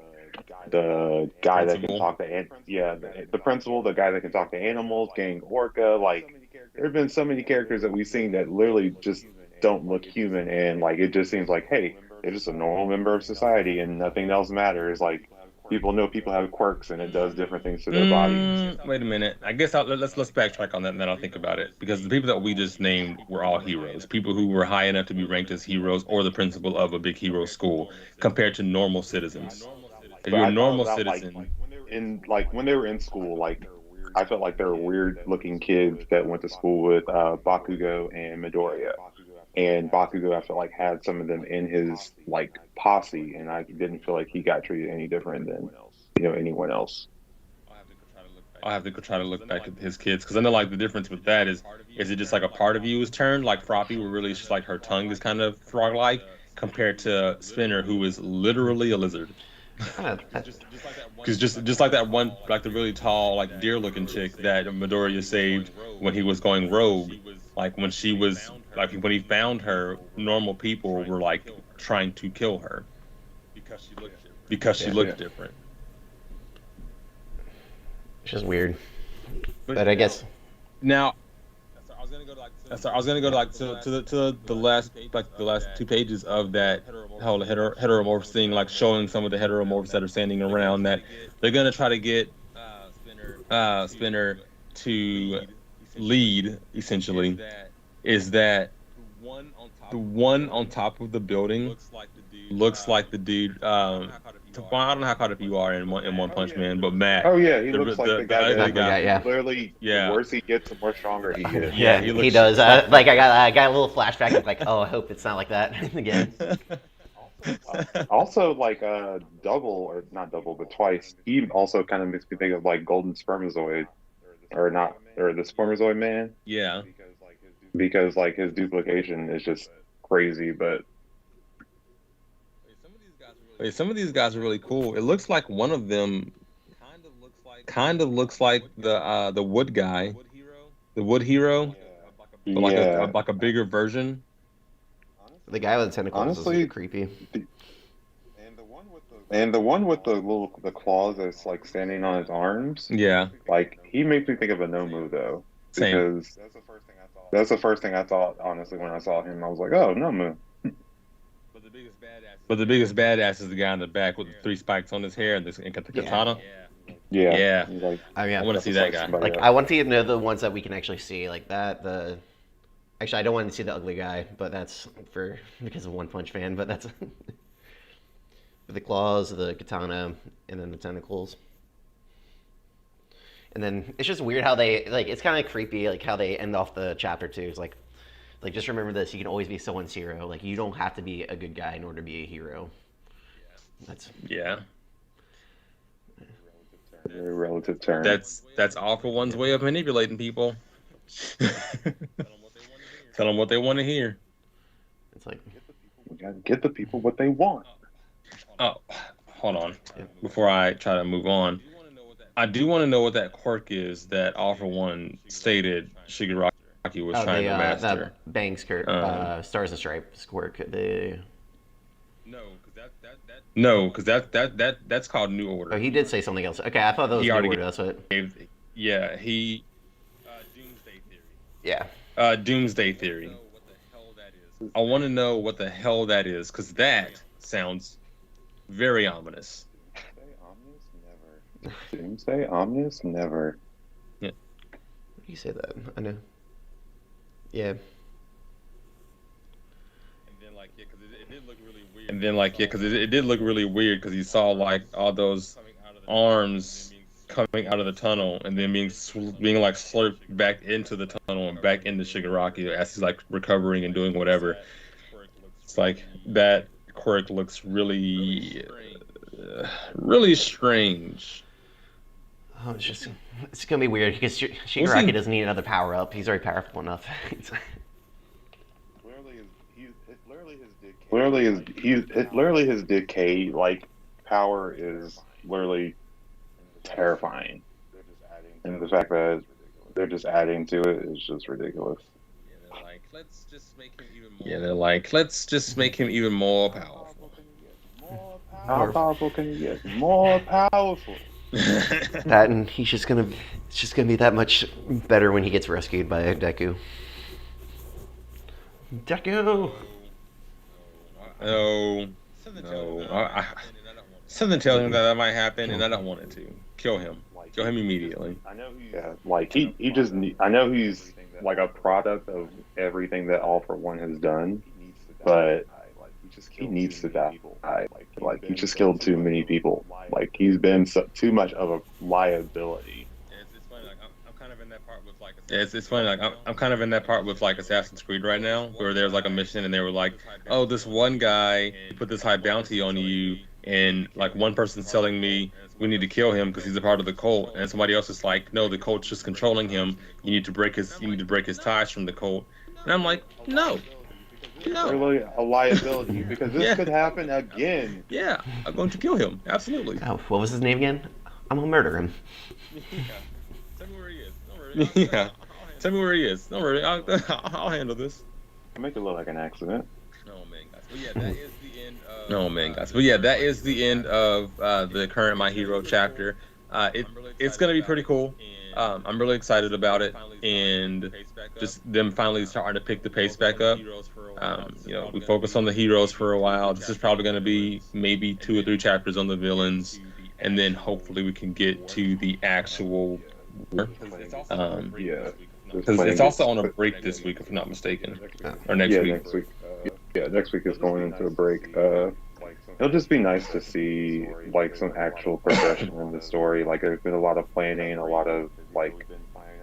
the guy that can talk to the principal, the guy that can talk to animals, Gang Orca, like there have been so many characters that we've seen that literally just don't look human, and like it just seems like, hey, they're just a normal member of society, and nothing else matters. Like people know people have quirks, and it does different things to their bodies.
Wait a minute. I guess let's backtrack on that, and then I'll think about it. Because the people that we just named were all heroes, people who were high enough to be ranked as heroes, or the principal of a big hero school, compared to normal citizens. If you're a normal citizen,
When they were in school, like I felt like they were weird looking kids that went to school with Bakugo and Midoriya. And Bakugo, I felt like, had some of them in his like posse, and I didn't feel like he got treated any different than anyone else.
I'll have to go try to look back at his kids, because I know like the difference with that is it just like a part of you is turned, like Froppy, where really it's just like her tongue is kind of frog-like, compared to Spinner, who is literally a lizard. Because just like that one, like the really tall, like deer-looking chick that Midoriya saved when he was going rogue, like when she was, like when he found her, normal people were like trying to kill her because she looked different.
It's just weird. But I guess
now. I was gonna go to the last 2 pages of that whole heteromorphs thing, like showing some of the heteromorphs that are standing around, that they're gonna try to get Spinner to lead. Essentially, is that the one on top of the building looks like the dude. I don't know how caught up you are in One Punch Man, but Matt.
Oh yeah, he looks like the guy that
yeah.
Clearly, the worse he gets, the more stronger he is.
Yeah, he does. Like I got a little flashback of like, oh, I hope it's not like that again.
Also, like double, or not double, but twice. He also kind of makes me think of like Golden Spermazoid, or the Spermazoid Man.
Yeah.
Because like his duplication is just crazy, but.
Some of these guys are really cool. It looks like one of them kind of looks like the wood guy, the wood hero, but like a bigger version.
The guy with the tentacles is creepy.
And the one with the claws that's like standing on his arms.
Yeah.
Like he makes me think of a Nomu though.
Same.
Because that's the first thing I thought, honestly, when I saw him. I was like, oh, Nomu.
But the biggest badass is the guy in the back with the 3 spikes on his hair and got the katana.
Yeah.
Like, I want to see that guy.
Like I want to know the ones that we can actually see, like that. Actually, I don't want to see the ugly guy, but that's because of One Punch Man. But that's the claws, the katana, and then the tentacles. And then it's just weird how they it's kind of creepy, like how they end off the chapter too. It's like just remember this: you can always be someone's hero. Like you don't have to be a good guy in order to be a hero.
Very
relative term.
That's All For One's way of manipulating people. Tell them what they want to hear.
It's like
we gotta get the people what they want.
Oh, hold on. Before I try to move on, I do want to know what that quirk is that All For One stated Shigaraki was trying to master.
That Bangs Stars and Stripes quirk.
No, because that's called New Order.
Oh, he did say something else. Okay, I thought that was New Order. That's what.
Doomsday Theory.
Yeah.
Doomsday Theory. I want to know what the hell that is, because that sounds very ominous.
Doomsday ominous? Never.
Yeah. What do you say that? I know. Yeah.
And then, because it did look really weird, because you saw like all those arms coming out of the tunnel and then being like slurped back into the tunnel and back into Shigaraki as he's like recovering and doing whatever. It's like that quirk looks really, really strange.
Oh, it's gonna be weird because Shigaraki doesn't need another power up. He's already powerful enough.
Literally his decay like power is literally terrifying, and the fact that they're just adding to it is just ridiculous.
They're like, let's just make him even more powerful.
How powerful can he get? More powerful.
That, and he's just gonna, it's just gonna be that much better when he gets rescued by Deku. Deku!
No, something telling him that might happen, and I don't want it to. Kill him. Kill him immediately.
Yeah, like he just I know he's like a product of everything that All for One has done, but he needs to die. Like he just killed too many people. Like he's been too much of a liability.
It's funny, like I'm kind of in that part with like. It's funny, like I'm kind of in that part with like Assassin's Creed right now, where there's like a mission and they were like, oh, this one guy put this high bounty on you, and like one person's telling me we need to kill him because he's a part of the cult, and somebody else is like, no, the cult's just controlling him. You need to break his ties from the cult, and I'm like, no.
Really a liability because this could happen again.
Yeah, I'm going to kill him. Absolutely.
Oh, what was his name again? I'm gonna murder him.
Tell me where he is. Don't worry. Yeah. Tell me where he is. Don't worry. I'll handle this.
Make it look like an accident.
Oh man, guys. But yeah, that is the end of. Oh man, guys. But yeah, that is the end of the current My Hero chapter. It's gonna be pretty cool. I'm really excited about it, and just them finally starting to pick the pace back up. We focused on the heroes for a while. This is probably going to be maybe 2 or 3 chapters on the villains, and then hopefully we can get to the actual war.
Yeah,
because it's also on a break this week, if I'm not mistaken, or next week.
Next week. Next week is going into a break. It'll just be nice to see like some actual progression in the story. Like there's been a lot of planning, a lot of like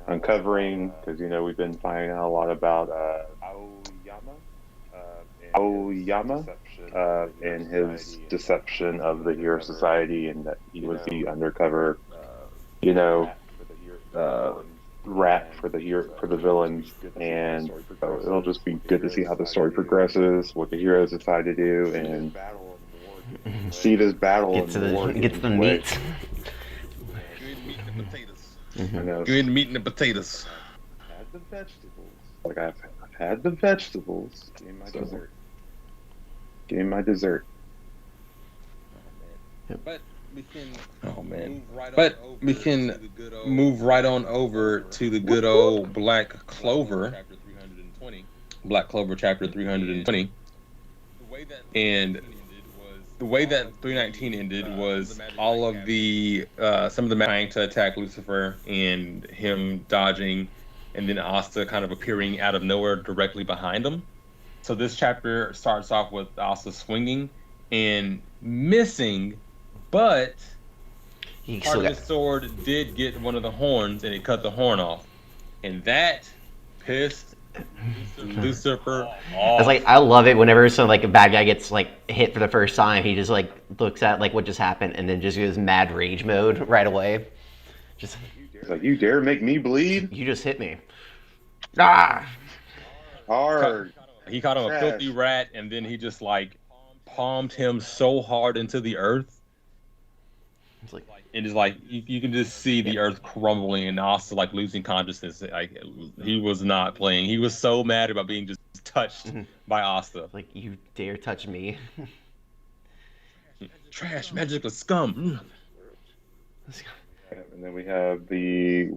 uncovering, because we've been finding out a lot about Aoyama and his deception of the Hero Society, and that he was the undercover, rat for the villains, and it'll just be good to see how the story progresses, what the heroes decide to do, and see this battle.
Get the meat.
I know. Give me the meat and the potatoes.
Had the vegetables. Like I've had the vegetables. Give me my dessert.
But we can. We can move right on over to the good old Black Clover. Black Clover Chapter 320. And the way that 319 ended was all of the some of the trying to attack Lucifer and him dodging, and then Asta kind of appearing out of nowhere directly behind him. So this chapter starts off with Asta swinging and missing, but part of his sword did get one of the horns, and it cut the horn off, and that pissed Lucifer off.
It's like, I love it whenever some like a bad guy gets like hit for the first time. He just like looks at like what just happened and then just goes mad rage mode right away. Just
like, you dare make me bleed?
You just hit me. Ah!
Hard.
He caught him a filthy rat, and then he just like palmed him so hard into the earth.
It's like,
and it's like you can just see the earth crumbling, and also like losing consciousness. Like he was not playing. He was so mad about being just touched by Asta.
Like, you dare touch me?
Trash, magical scum.
And then we have the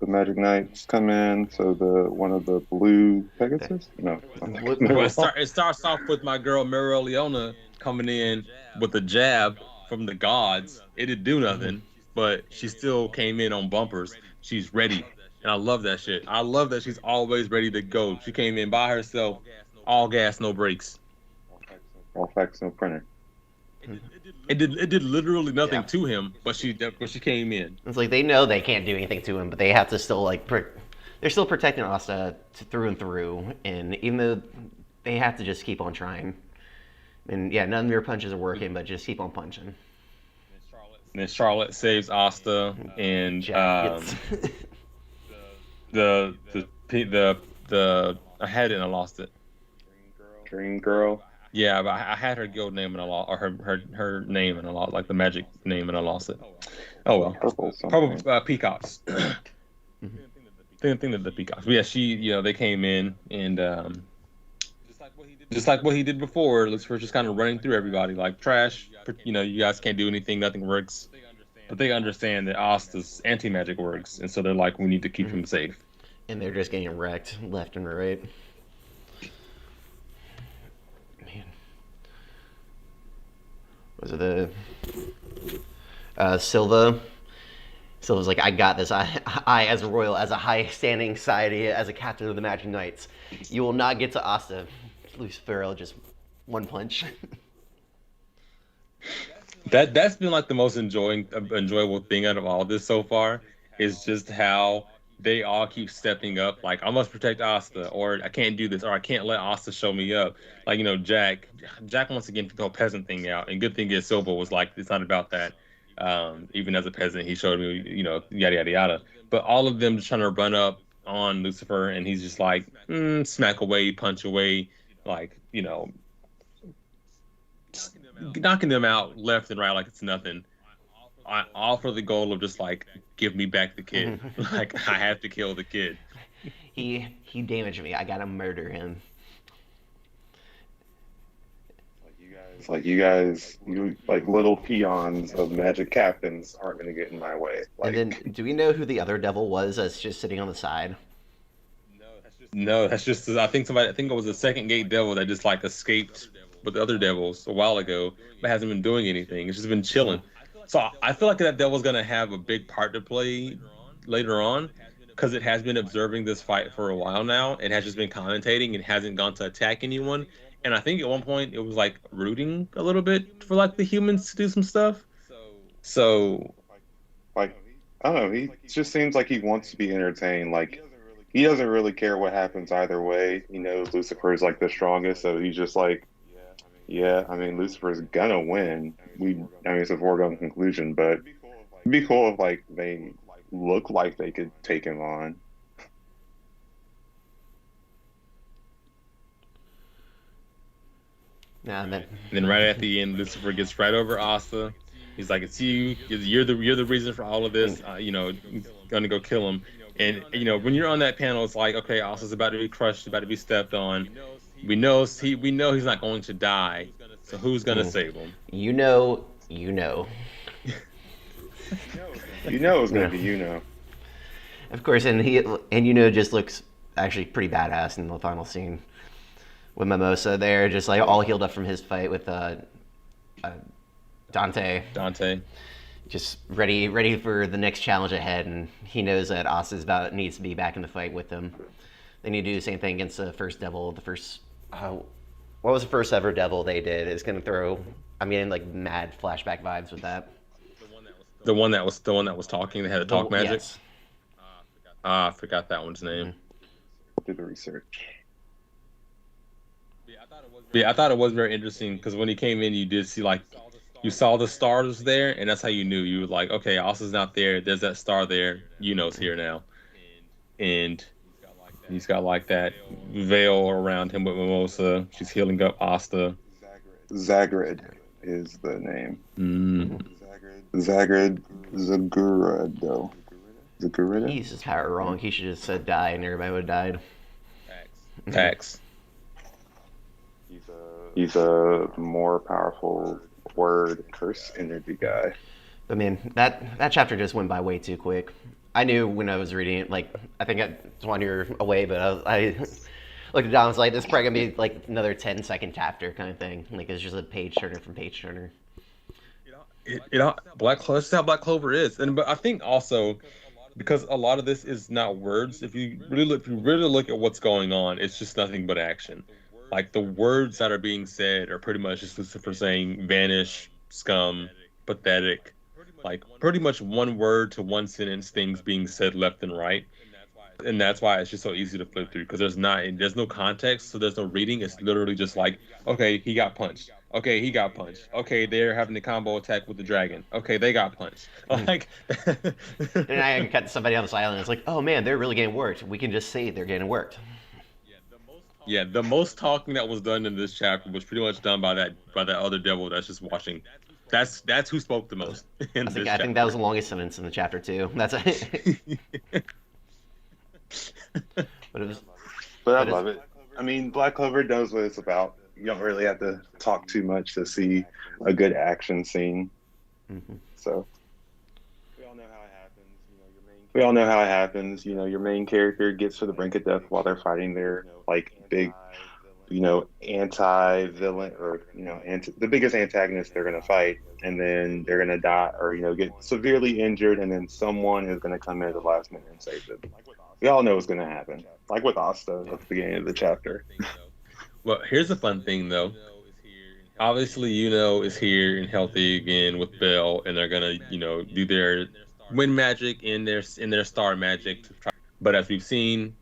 Magic Knights come in. So one of the blue Pegasus. No.
Well, it starts off with my girl Mira Leona coming in with a jab from the gods. It didn't do nothing, but she still came in on bumpers. She's ready, and I love that shit. I love that she's always ready to go. She came in by herself, all gas, no brakes.
All facts, no printer.
It did literally nothing to him, but she came in.
It's like they know they can't do anything to him, but they have to still like they're still protecting Asta through and through, and even though they have to just keep on trying. And yeah, none of your punches are working, but just keep on punching.
And then Charlotte saves Asta, and the I had it and I lost it.
Dream Girl.
Yeah, but I had her guild name and I lost, or her name and I lost, like the magic name, and I lost it. Oh well. Purple peacocks. Thing that the peacocks. But yeah, they came in, and just like what he did before, Lucifer's just kind of running through everybody like trash. You guys can't do anything. Nothing works. but they understand that Asta's anti-magic works, and so they're like, we need to keep him safe.
And they're just getting wrecked left and right. Man. Was it the Silva? Silva's like, I got this. I as a royal, as a high-standing society, as a captain of the Magic Knights, you will not get to Asta. Lucifer, just one punch.
That's been like the most enjoyable thing out of all this so far, is just how they all keep stepping up. Like, I must protect Asta, or I can't do this, or I can't let Asta show me up. Like, Jack wants to get the whole peasant thing out, and good thing is Silva was like, it's not about that. Even as a peasant, he showed me, yada yada yada. But all of them just trying to run up on Lucifer, and he's just like, smack away, punch away, like, knocking them out left and right like it's nothing. All for the goal of just like, give me back the kid. Like, I have to kill the kid.
He damaged me. I gotta murder him.
It's like you guys, like little peons of magic captains aren't going to get in my way. Like,
And then, do we know who the other devil was that's just sitting on the side?
No, that's just, I think it was the second gate devil that just like escaped with the other devils a while ago, but hasn't been doing anything. It's just been chilling. So I feel like that devil's going to have a big part to play later on, because it has been observing this fight for a while now. It has just been commentating. It hasn't gone to attack anyone. And I think at one point it was like rooting a little bit for like the humans to do some stuff. So,
like, I don't know. He just seems like he wants to be entertained. Like, he doesn't really care what happens either way. He knows Lucifer is like the strongest, so he's just like, yeah, I mean, Lucifer's gonna win. It's a foregone conclusion, but it'd be cool if like they look like they could take him on.
Nah, man.
then right at the end, Lucifer gets right over Asta. He's like, "It's you. You're the reason for all of this. Gonna go kill him." And when you're on that panel, it's like, okay, Asta's about to be crushed, about to be stepped on. We know he's not going to die. So who's gonna save him?
You know.
You know it's gonna be
Of course, and just looks actually pretty badass in the final scene with Mimosa there, just like all healed up from his fight with Dante. Just ready for the next challenge ahead, and he knows that Asta needs to be back in the fight with him. They need to do the same thing against the first devil. What was the first ever devil they did? It's gonna throw, like mad flashback vibes with that.
The one that was talking. They had the talk magic.
Yes.
I forgot that one's name.
Do the research.
Yeah, I thought it was very interesting because when he came in, you did see like, you saw the stars there, and that's how you knew. You were like, okay, Asta's not there. There's that star there. It's here now, and he's got like that veil around him with Mimosa. She's healing up Asta.
Zagred is the name. Zagred Zagurado.
He used his power wrong. He should have said die, and everybody would have died.
Facts.
He's a more powerful word curse energy guy.
But man, that chapter just went by way too quick. I knew when I was reading it, like, I think it's one year away, but I looked at Don, I was like, this is probably going to be like another 10-second chapter kind of thing. Like, it's just a page turner from page turner.
Black Clover, that's how Black Clover is. But I think also, because a lot of this is not words, if you really look at what's going on, it's just nothing but action. Like, the words that are being said are pretty much just Lucifer saying vanish, scum, pathetic. Like, pretty much one word to one sentence things being said left and right. And that's why it's just so easy to flip through, because there's no context, so there's no reading. It's literally just like, okay, he got punched. Okay, he got punched. Okay, they're having a combo attack with the dragon. Okay, they got punched. Like,
and I can cut somebody on the side, and it's like, oh man, they're really getting worked. We can just say they're getting worked.
Yeah, the most talking that was done in this chapter was pretty much done by that other devil that's just watching. That's who spoke the most.
I think that was the longest sentence in the chapter too. That's it.
But I love it. I mean, Black Clover knows what it's about. You don't really have to talk too much to see a good action scene.
Mm-hmm.
So we all know how it happens. You know, your main character gets to the brink of death while they're fighting their like big, anti-villain or the biggest antagonist they're gonna fight, and then they're gonna die or get severely injured, and then someone is gonna come in at the last minute and save them. We all know what's gonna happen, like with Asta at the beginning of the chapter.
Well, here's the fun thing though. Obviously, is here and healthy again with Bell, and they're gonna, do their win magic in their star magic. But as we've seen,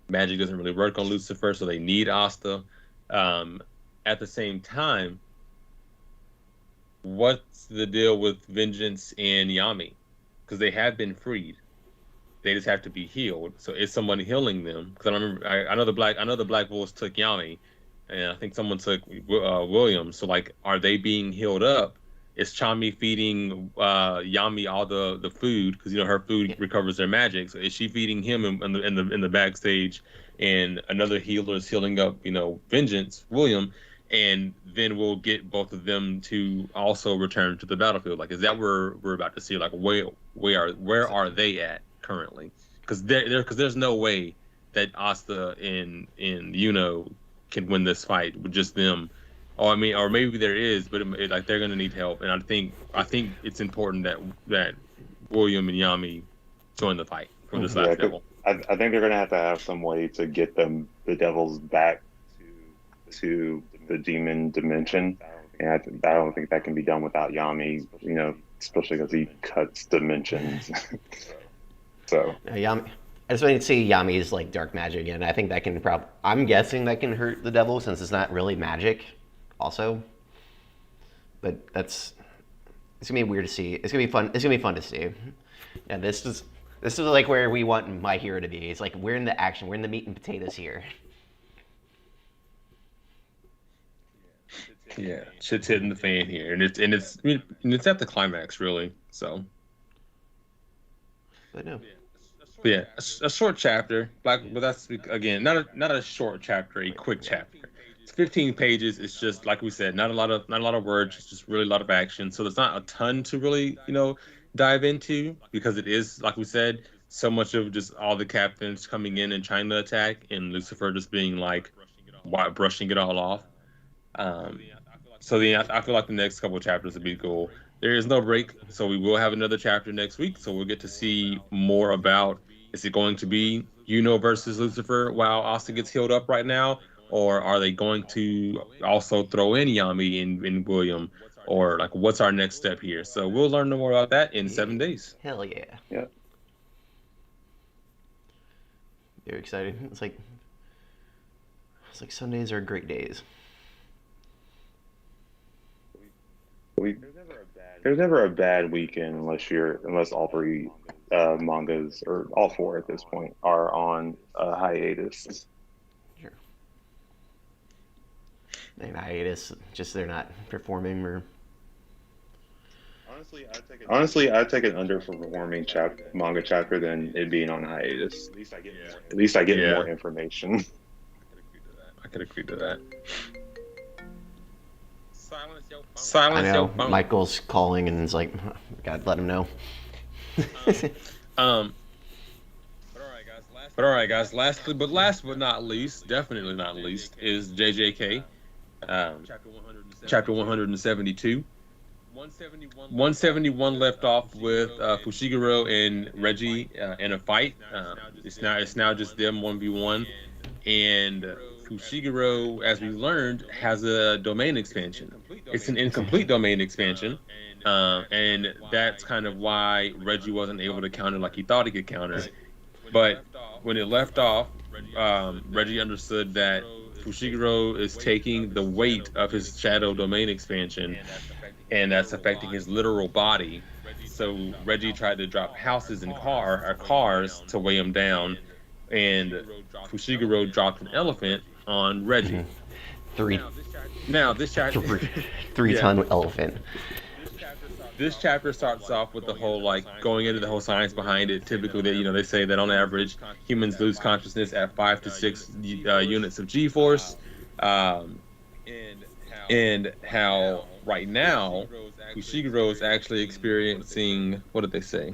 magic doesn't really work on Lucifer, so they need Asta. At the same time, what's the deal with Vengeance and Yami? Because they have been freed. They just have to be healed. So is someone healing them? Because I know the Black Wolves took Yami, and I think someone took William. So like, are they being healed up? Is Chami feeding Yami all the food? Because her food recovers their magic. So is she feeding him in the backstage? And another healer is healing up, Vengeance, William, and then we'll get both of them to also return to the battlefield. Like, is that where we're about to see? Like, where are they at currently? Because there's no way that Asta and Yuno can win this fight with just them. Or maybe there is, but like they're gonna need help. And I think it's important that William and Yami join the fight for this last devil.
I think they're gonna have some way to get the devils back to the demon dimension, and I don't think that can be done without Yami. Especially because he cuts dimensions. So
Yami. I just want to see Yami's like dark magic, and I think that can I'm guessing that can hurt the devil since it's not really magic, also. But it's gonna be weird to see. It's gonna be fun. It's gonna be fun to see. And this is like where we want My Hero to be. It's like we're in the action. We're in the meat and potatoes here.
Yeah, shit's hitting the fan here, and it's at the climax really. So.
But no.
But yeah, a short chapter. But that's again not a short chapter, a quick chapter. It's 15 pages. It's just like we said, not a lot of words. It's just really a lot of action. So there's not a ton to really dive into because it is, like we said, so much of just all the captains coming in and trying to attack, and Lucifer just being like brushing it all off. So I feel like the next couple of chapters will be cool. There is no break, so we will have another chapter next week. So we'll get to see more about, is it going to be versus Lucifer while Asta gets healed up right now? Or are they going to also throw in Yami and William? Or like, what's our next step here? So we'll learn more about that in 7 days.
Hell yeah.
Yeah.
Very excited. It's like Sundays are great days.
There's never a bad weekend unless all three mangas, or all four at this point, are on hiatus.
Sure. And hiatus, just they're not performing or.
Honestly, I'd take an underperforming manga chapter than it being on hiatus. At least I get more information.
I could agree to that.
I know. Michael's calling and it's like, God, let him know.
But all right, guys. Last but not least, definitely not least, is JJK, chapter 172. 171 left off with Fushiguro and Reggie in a fight. It's now just them 1v1, and Fushiguro, as we learned, has a domain expansion. It's an incomplete domain expansion, and that's kind of why Reggie wasn't able to counter like he thought he could counter. But when it left off, Reggie understood that Fushiguro is taking the weight of his shadow domain expansion, and that's affecting his literal body. So Reggie tried to drop houses and cars to weigh him down, and Fushiguro dropped an elephant on Reggie. Now this chapter,
3-ton elephant.
This chapter starts off with the whole going into the whole science behind it. Typically, they say that on average humans lose consciousness at 5 to 6 units of G-force, and how right now Fushiguro is actually experiencing, what did they say?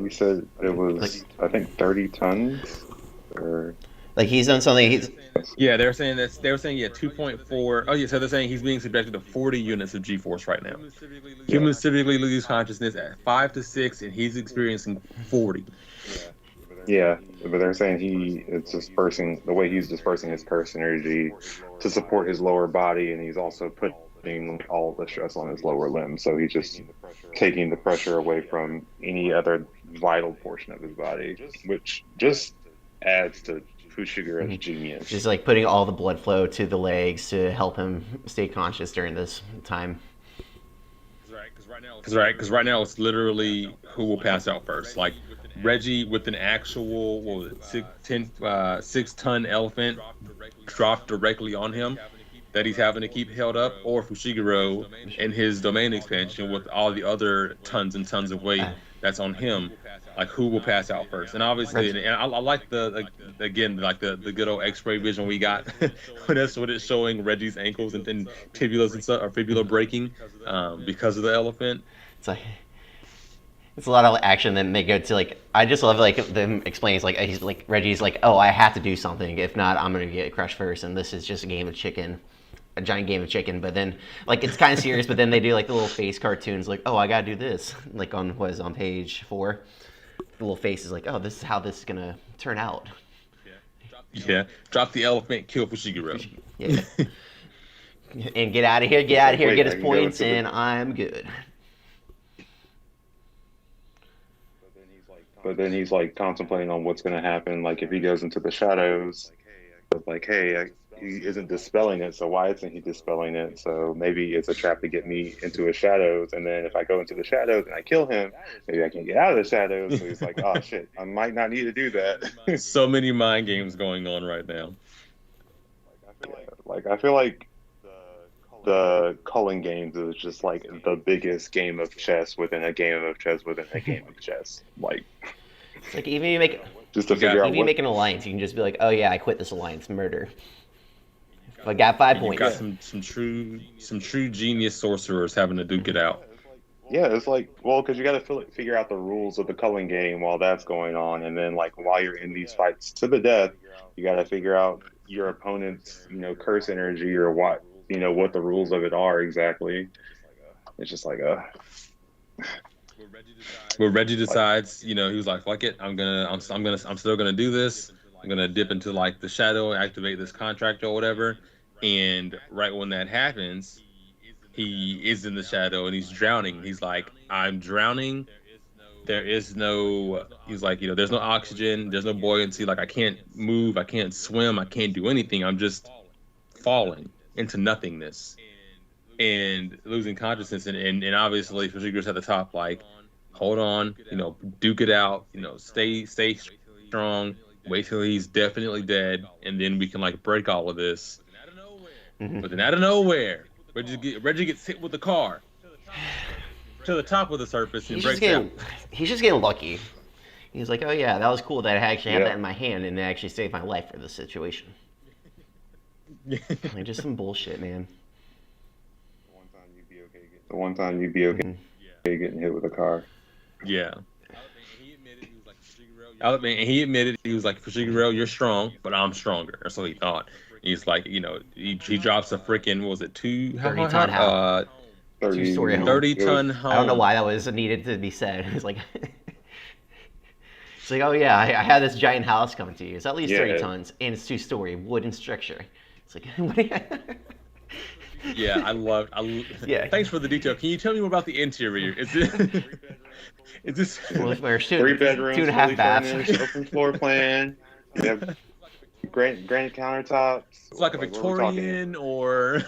He said it was, I think, 30 tons. Or
Like he's done something.
Yeah, they were saying 2.4. Oh yeah, so they're saying he's being subjected to 40 units of G-force right now. Humans typically lose consciousness at 5 to 6, and he's experiencing 40.
yeah, but they're saying it's dispersing the way he's dispersing his curse energy to support his lower body, and he's also putting all the stress on his lower limbs. So he's just taking the pressure away from any other vital portion of his body, which just adds to Fushigura's genius.
Just like putting all the blood flow to the legs to help him stay conscious during this time.
Because right now it's literally who will pass out first. Like Reggie with an actual 6-ton elephant dropped directly on him that he's having to keep held up, or Fushiguro and his domain expansion with all the other tons and tons of weight that's on him. Like who will pass out first? And obviously, and I like the good old X-ray vision we got when it's showing Reggie's ankles and tibulas and stuff, or fibula breaking because of the elephant.
It's a lot of action. Then they go to like, I just love like them explaining like he's like Reggie's like, oh, I have to do something, if not I'm gonna get crushed first, and this is just a game of chicken. A giant game of chicken. But then like it's kind of serious, but then they do like the little face cartoons like, oh, I gotta do this, like on page 4, the little face is like, oh, this is how this is gonna turn out.
Drop the elephant, kill Fushiguro.
Yeah. And get out of here, get his points, and I'm good.
But then he's like contemplating on what's going to happen. Like if he goes into the shadows, like, hey, he isn't dispelling it, so why isn't he dispelling it? So maybe it's a trap to get me into his shadows, and then if I go into the shadows and I kill him, maybe I can get out of the shadows. So he's like, oh shit, I might not need to do that.
So many mind games going on right now.
I feel like the culling games is just like the biggest game of chess within a game of chess within a game of chess. Like,
it's like even you make
just to figure out
if you make an alliance, you can just be like, oh yeah, I quit this alliance, murder. If I got 5 points.
Got some true genius sorcerers having to duke it out.
Yeah, it's like, well, because you got to figure out the rules of the culling game while that's going on, and then like while you're in these fights to the death, you got to figure out your opponent's curse energy or what the rules of it are exactly. It's just like
Where Reggie decides, he was like, fuck it, I'm still gonna do this. I'm gonna dip into like the shadow, activate this contract or whatever. And right when that happens, he is in the shadow and he's drowning. He's like, I'm drowning. There's no oxygen, there's no buoyancy. Like I can't move, I can't swim, I can't do anything. I'm just falling into nothingness and losing consciousness. And obviously Fushiguro's at the top, like, hold on, duke it out, stay strong, wait till he's definitely dead, and then we can like break all of this. Mm-hmm. But then out of nowhere, Reggie gets hit with the car to the top of the surface and breaks out.
He's just getting lucky. He's like, oh yeah, that was cool that I actually had that in my hand and it actually saved my life for this situation. Like just some bullshit, man.
The one time you'd be okay getting hit with a car.
Yeah. He admitted he was like, Fushiguro, you're strong, but I'm stronger. Or so he thought. He's like, he drops a freaking, what was it,
30-ton house.
2-story 30-ton home.
I don't know why that was needed to be said. It's like, it's like, oh yeah, I had this giant house coming to you. It's at least 30 tons, and it's 2-story wooden structure. It's like, what do you...
Yeah, I love. Yeah. Thanks for the detail. Can you tell me more about the interior? Is this
3 bedrooms,
2.5 baths,
open floor plan? You have granite countertops.
It's like a Victorian or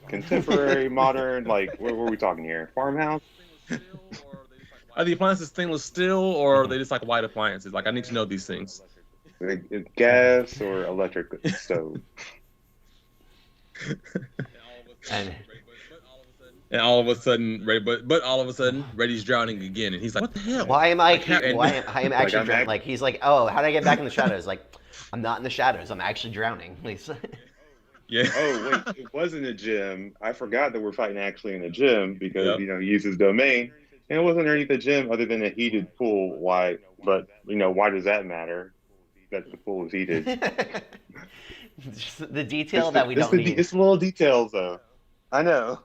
contemporary, modern. Like, what were we talking here? Farmhouse?
Are the appliances stainless steel, or are they just like white appliances? Like, I need to know these things.
Gas or electric stove?
And all of a sudden, Reddy's drowning again, and he's like, "What the hell?
Why am I actually drowning?" Like he's like, "Oh, how did I get back in the shadows?" Like, I'm not in the shadows. I'm actually drowning.
Yeah.
Oh wait, it wasn't a gym. I forgot that we're fighting actually in a gym because he uses domain. And it wasn't underneath the gym other than a heated pool. Why? But why does that matter? That the pool is heated.
Just the detail that we don't need.
It's little details though. I know.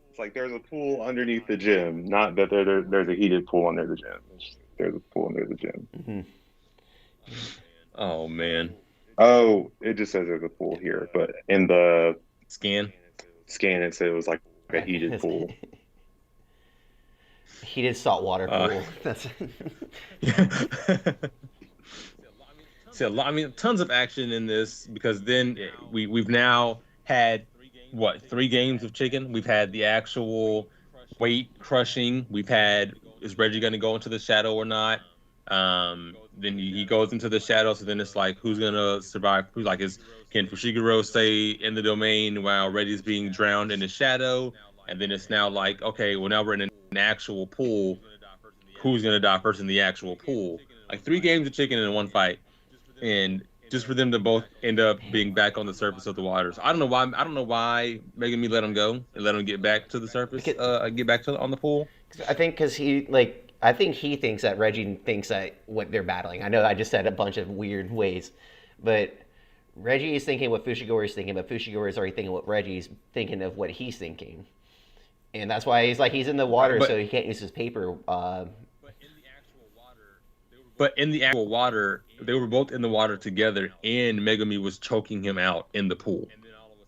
It's like there's a pool underneath the gym, not that there's a heated pool under the gym. There's a pool under the gym.
Mm-hmm.
Oh man.
Oh, it just says there's a pool here, but in the
Scan
it said it was like a heated pool.
Heated saltwater pool. That's.
So, I mean, tons of action in this because then we've now had what 3 games of chicken. We've had the actual weight crushing. We've had is Reggie going to go into the shadow or not? Then he goes into the shadow. So then it's like who's gonna survive? Who's like can Fushiguro stay in the domain while Reggie's being drowned in the shadow? And then it's now like okay, well now we're in an actual pool. Who's gonna die first in the actual pool? Like 3 games of chicken in one fight. And just for them to both end up being back on the surface of the waters. I don't know why Megami let him go and let him get back to the surface, get back to on the pool.
I think because he thinks that Reggie thinks that what they're battling. I know I just said a bunch of weird ways, but Reggie is thinking what Fushiguro is thinking, but Fushiguro is already thinking what Reggie's thinking of what he's thinking, and that's why he's in the water, so he can't use his paper.
But in the actual water, they were both in the water together, and Megami was choking him out in the pool.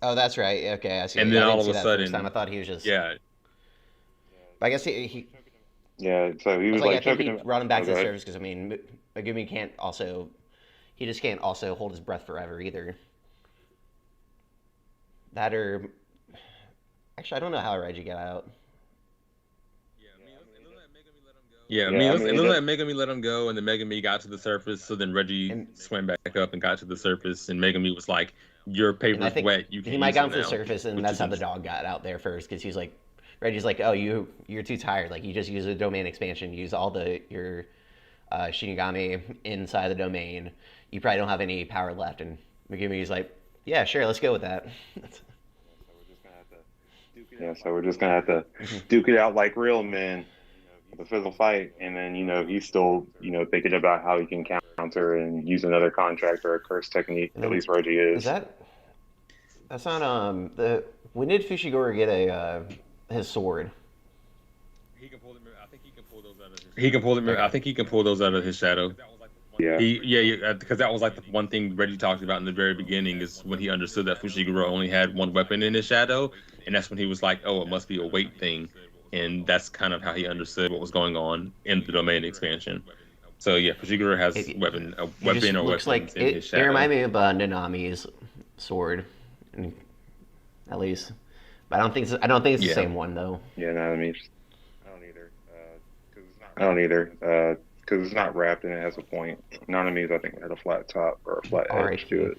Oh, that's right. Okay, I see.
And then all of a sudden,
I thought he was just
yeah.
But I guess he
yeah. So he was
I think
choking
he brought him back to the surface because I mean, Megumi can't also hold his breath forever either. That or actually, I don't know how Reggie got out.
Yeah, it looked like Megami let him go, and then Megami got to the surface. So then Reggie swam back up and got to the surface, and Megami was like, "Your paper's wet. You can."
He might got to the surface, and that's how the dog got out there first, because he's like, Reggie's like, "Oh, you're too tired. Like you just use a domain expansion, use all your Shinigami inside the domain. You probably don't have any power left." And Megumi's like, "Yeah, sure, let's go with that."
So we're just gonna have to duke it out like real men. The physical fight, and then he's still thinking about how he can counter and use another contract or a curse technique. At least Reggie is.
That's not when did Fushiguro get his sword?
He can pull them. I think he can pull those out of his. He can pull them. I think he can pull those out of his shadow.
Yeah.
Because that was like the one thing Reggie talked about in the very beginning is when he understood that Fushiguro only had one weapon in his shadow, and that's when he was like, "Oh, it must be a weight thing." And that's kind of how he understood what was going on in the domain expansion. So yeah, Fushiguro has a weapon or weapons
like
in his shadow.
It reminded me of Nanami's sword, at least. But I don't think it's the same one though.
Yeah, Nanami's. I don't either. Because it's not wrapped and it has a point. Nanami's I think had a flat top or a flat edge to it.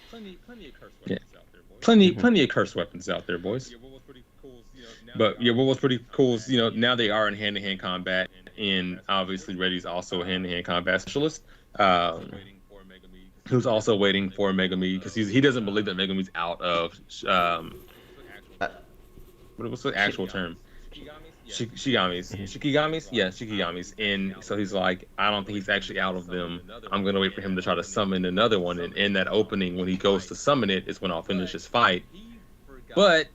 Plenty of curse weapons out there, boys. Plenty of curse weapons out there, boys. But yeah, what was pretty cool is, now they are in hand-to-hand combat, and obviously Reggie's also a hand-to-hand combat specialist, who's also waiting for Megami, because he doesn't believe that Megami's out of, what's the actual term? Shikigamis? Yeah, Shikigamis. And so he's like, I don't think he's actually out of them. I'm going to wait for him to try to summon another one, and in that opening, when he goes to summon it, is when I'll finish his fight. But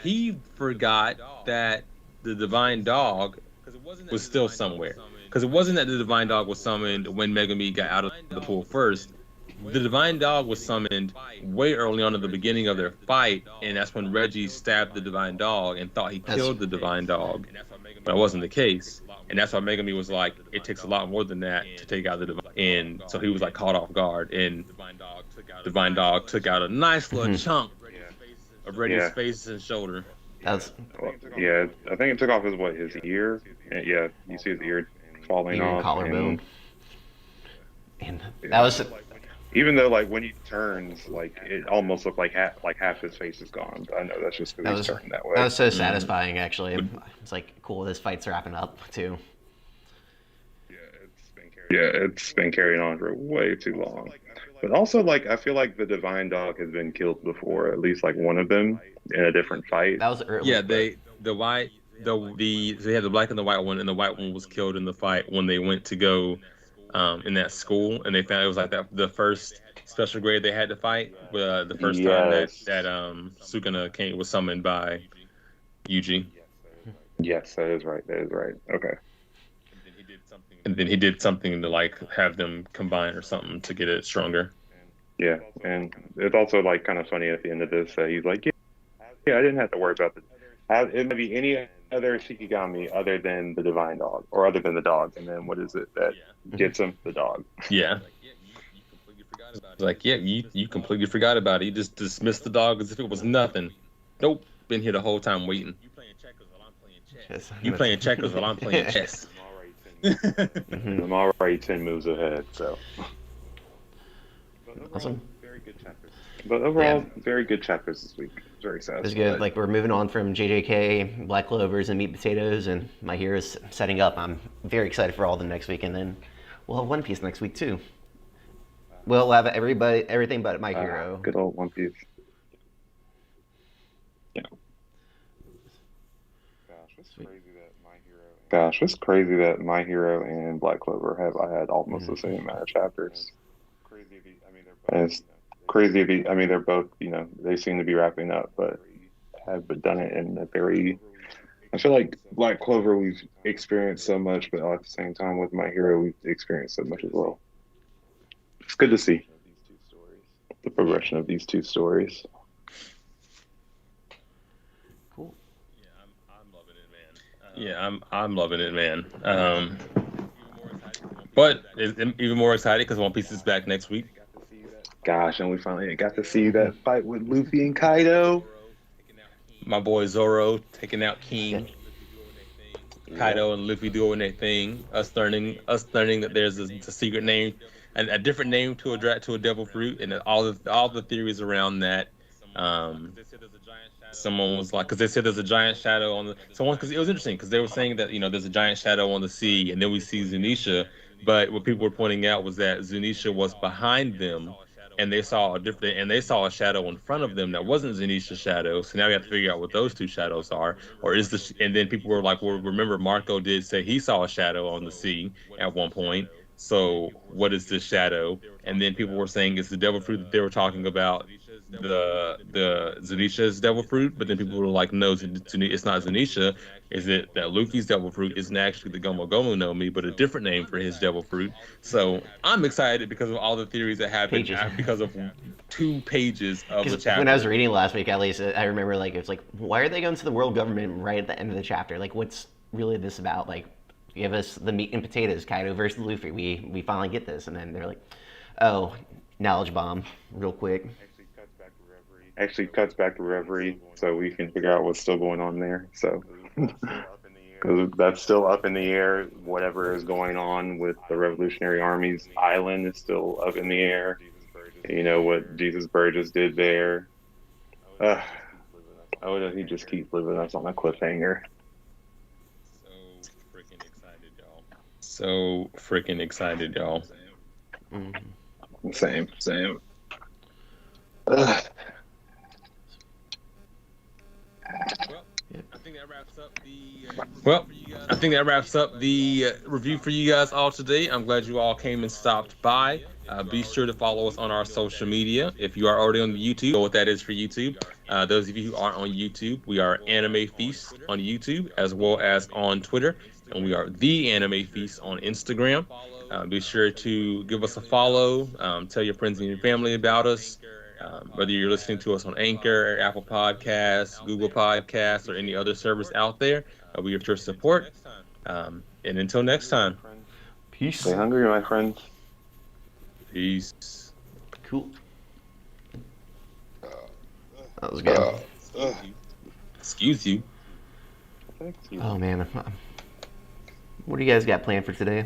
he forgot that the divine dog was still somewhere. Because it wasn't that the divine dog was summoned when Megami got out of the pool first. The divine dog was summoned way early on in the beginning of their fight, and that's when Reggie stabbed the divine dog and thought he killed the divine dog. But it wasn't the case. And that's why Megami was like, it takes a lot more than that to take out the divine. And so he was like caught off guard, and divine dog took out a nice little chunk of Reggie's face and shoulder.
I think it took off his ear. And, you see his ear falling off.
Collarbone. And that was.
Even though, when he turns, it almost looked like half his face is gone. But I know that's just because he's turning that way.
That was so satisfying, actually. It's like, cool, this fight's wrapping up, too.
It's been carrying on for way too long. But also, I feel like the divine dog has been killed before, at least, one of them in a different fight.
That was early.
Yeah, the they had the black and the white one, and the white one was killed in the fight when they went to go in that school, and they found it was like the first special grade they had to fight. The first time that
Yes.
Sukuna was summoned by Yuji.
Yes, that is right. That is right. Okay.
And then he did something to like have them combine or something to get it stronger.
Yeah, and it's also like kind of funny at the end of this. He's like, yeah, I didn't have to worry about it might be any other Shikigami other than the divine dog, or other than the dog. And then what is it that gets him? The dog.
Yeah. Like, yeah, you completely forgot about it. You just dismissed the dog as if it was nothing. Nope, been here the whole time waiting. You playing checkers while I'm playing chess.
I'm already 10 moves ahead, so.
Awesome.
Very good chapters. But overall, very good chapters this week. Very sad.
It's good. Like, we're moving on from JJK, Black Clovers, and Meat Potatoes, and My Hero's setting up. I'm very excited for all of them next week, and then we'll have One Piece next week too. We'll have everything but My Hero.
Good old One Piece. Yeah. Gosh, it's crazy that My Hero and Black Clover I had almost the same amount of chapters. And it's crazy. They're both, they seem to be wrapping up, but have done it in a very. I feel like Black Clover we've experienced so much, but at the same time with My Hero we've experienced so much as well. It's good to see the progression of these two stories.
Cool.
Yeah, I'm loving it, man. But even more excited because One Piece is back next week.
Gosh, and we finally got to see that fight with Luffy and Kaido.
My boy Zoro taking out King. Kaido and Luffy doing their thing. Us learning that there's a secret name, and a different name to a devil fruit, and all the theories around that. Someone was like, because they said there's a giant shadow on because it was interesting because they were saying that there's a giant shadow on the sea, and then we see Zunisha, but what people were pointing out was that Zunisha was behind them, and they saw a shadow in front of them that wasn't Zunisha's shadow. So now we have to figure out what those two shadows are, and then people were like, well, remember Marco did say he saw a shadow on the sea at one point. So what is this shadow? And then people were saying it's the devil fruit that they were talking about, the Zunisha's devil fruit. But then people were like, no, it's not Zunisha. Is it that Luffy's devil fruit isn't actually the Gomu Gomu no Mi, but a different name for his devil fruit? So I'm excited because of all the theories that happened because of 2 pages of the chapter.
When I was reading last week, at least, I remember it's like, why are they going to the world government right at the end of the chapter? Like, what's really this about? Like, give us the meat and potatoes, Kaido versus Luffy. We finally get this, and then they're like, oh, knowledge bomb, real quick.
Actually cuts back to Reverie, so we can figure out what's still going on there. So, because that's still up in the air. Whatever is going on with the Revolutionary Army's island is still up in the air. What Jesus Burgess did there. He just keeps living us on a cliffhanger.
So freaking excited, y'all.
Mm-hmm. Same.
I think that wraps up the review for you guys all today. I'm glad you all came and stopped by. Be sure to follow us on our social media. If you are already on the YouTube, know what that is for YouTube. Those of you who aren't on YouTube, we are Anime Feast on YouTube as well as on Twitter. And we are The Anime Feast on Instagram. Be sure to give us a follow. Tell your friends and your family about us. Whether you're listening to us on Anchor, Apple Podcasts, Google Podcasts, or any other service out there, we have your support. And until next time,
peace.
Stay hungry, my friends.
Peace.
Cool. That was good.
Excuse you.
Oh, man. What do you guys got planned for today?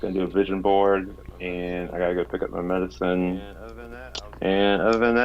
Gonna do a vision board, and I gotta go pick up my medicine. And other than that,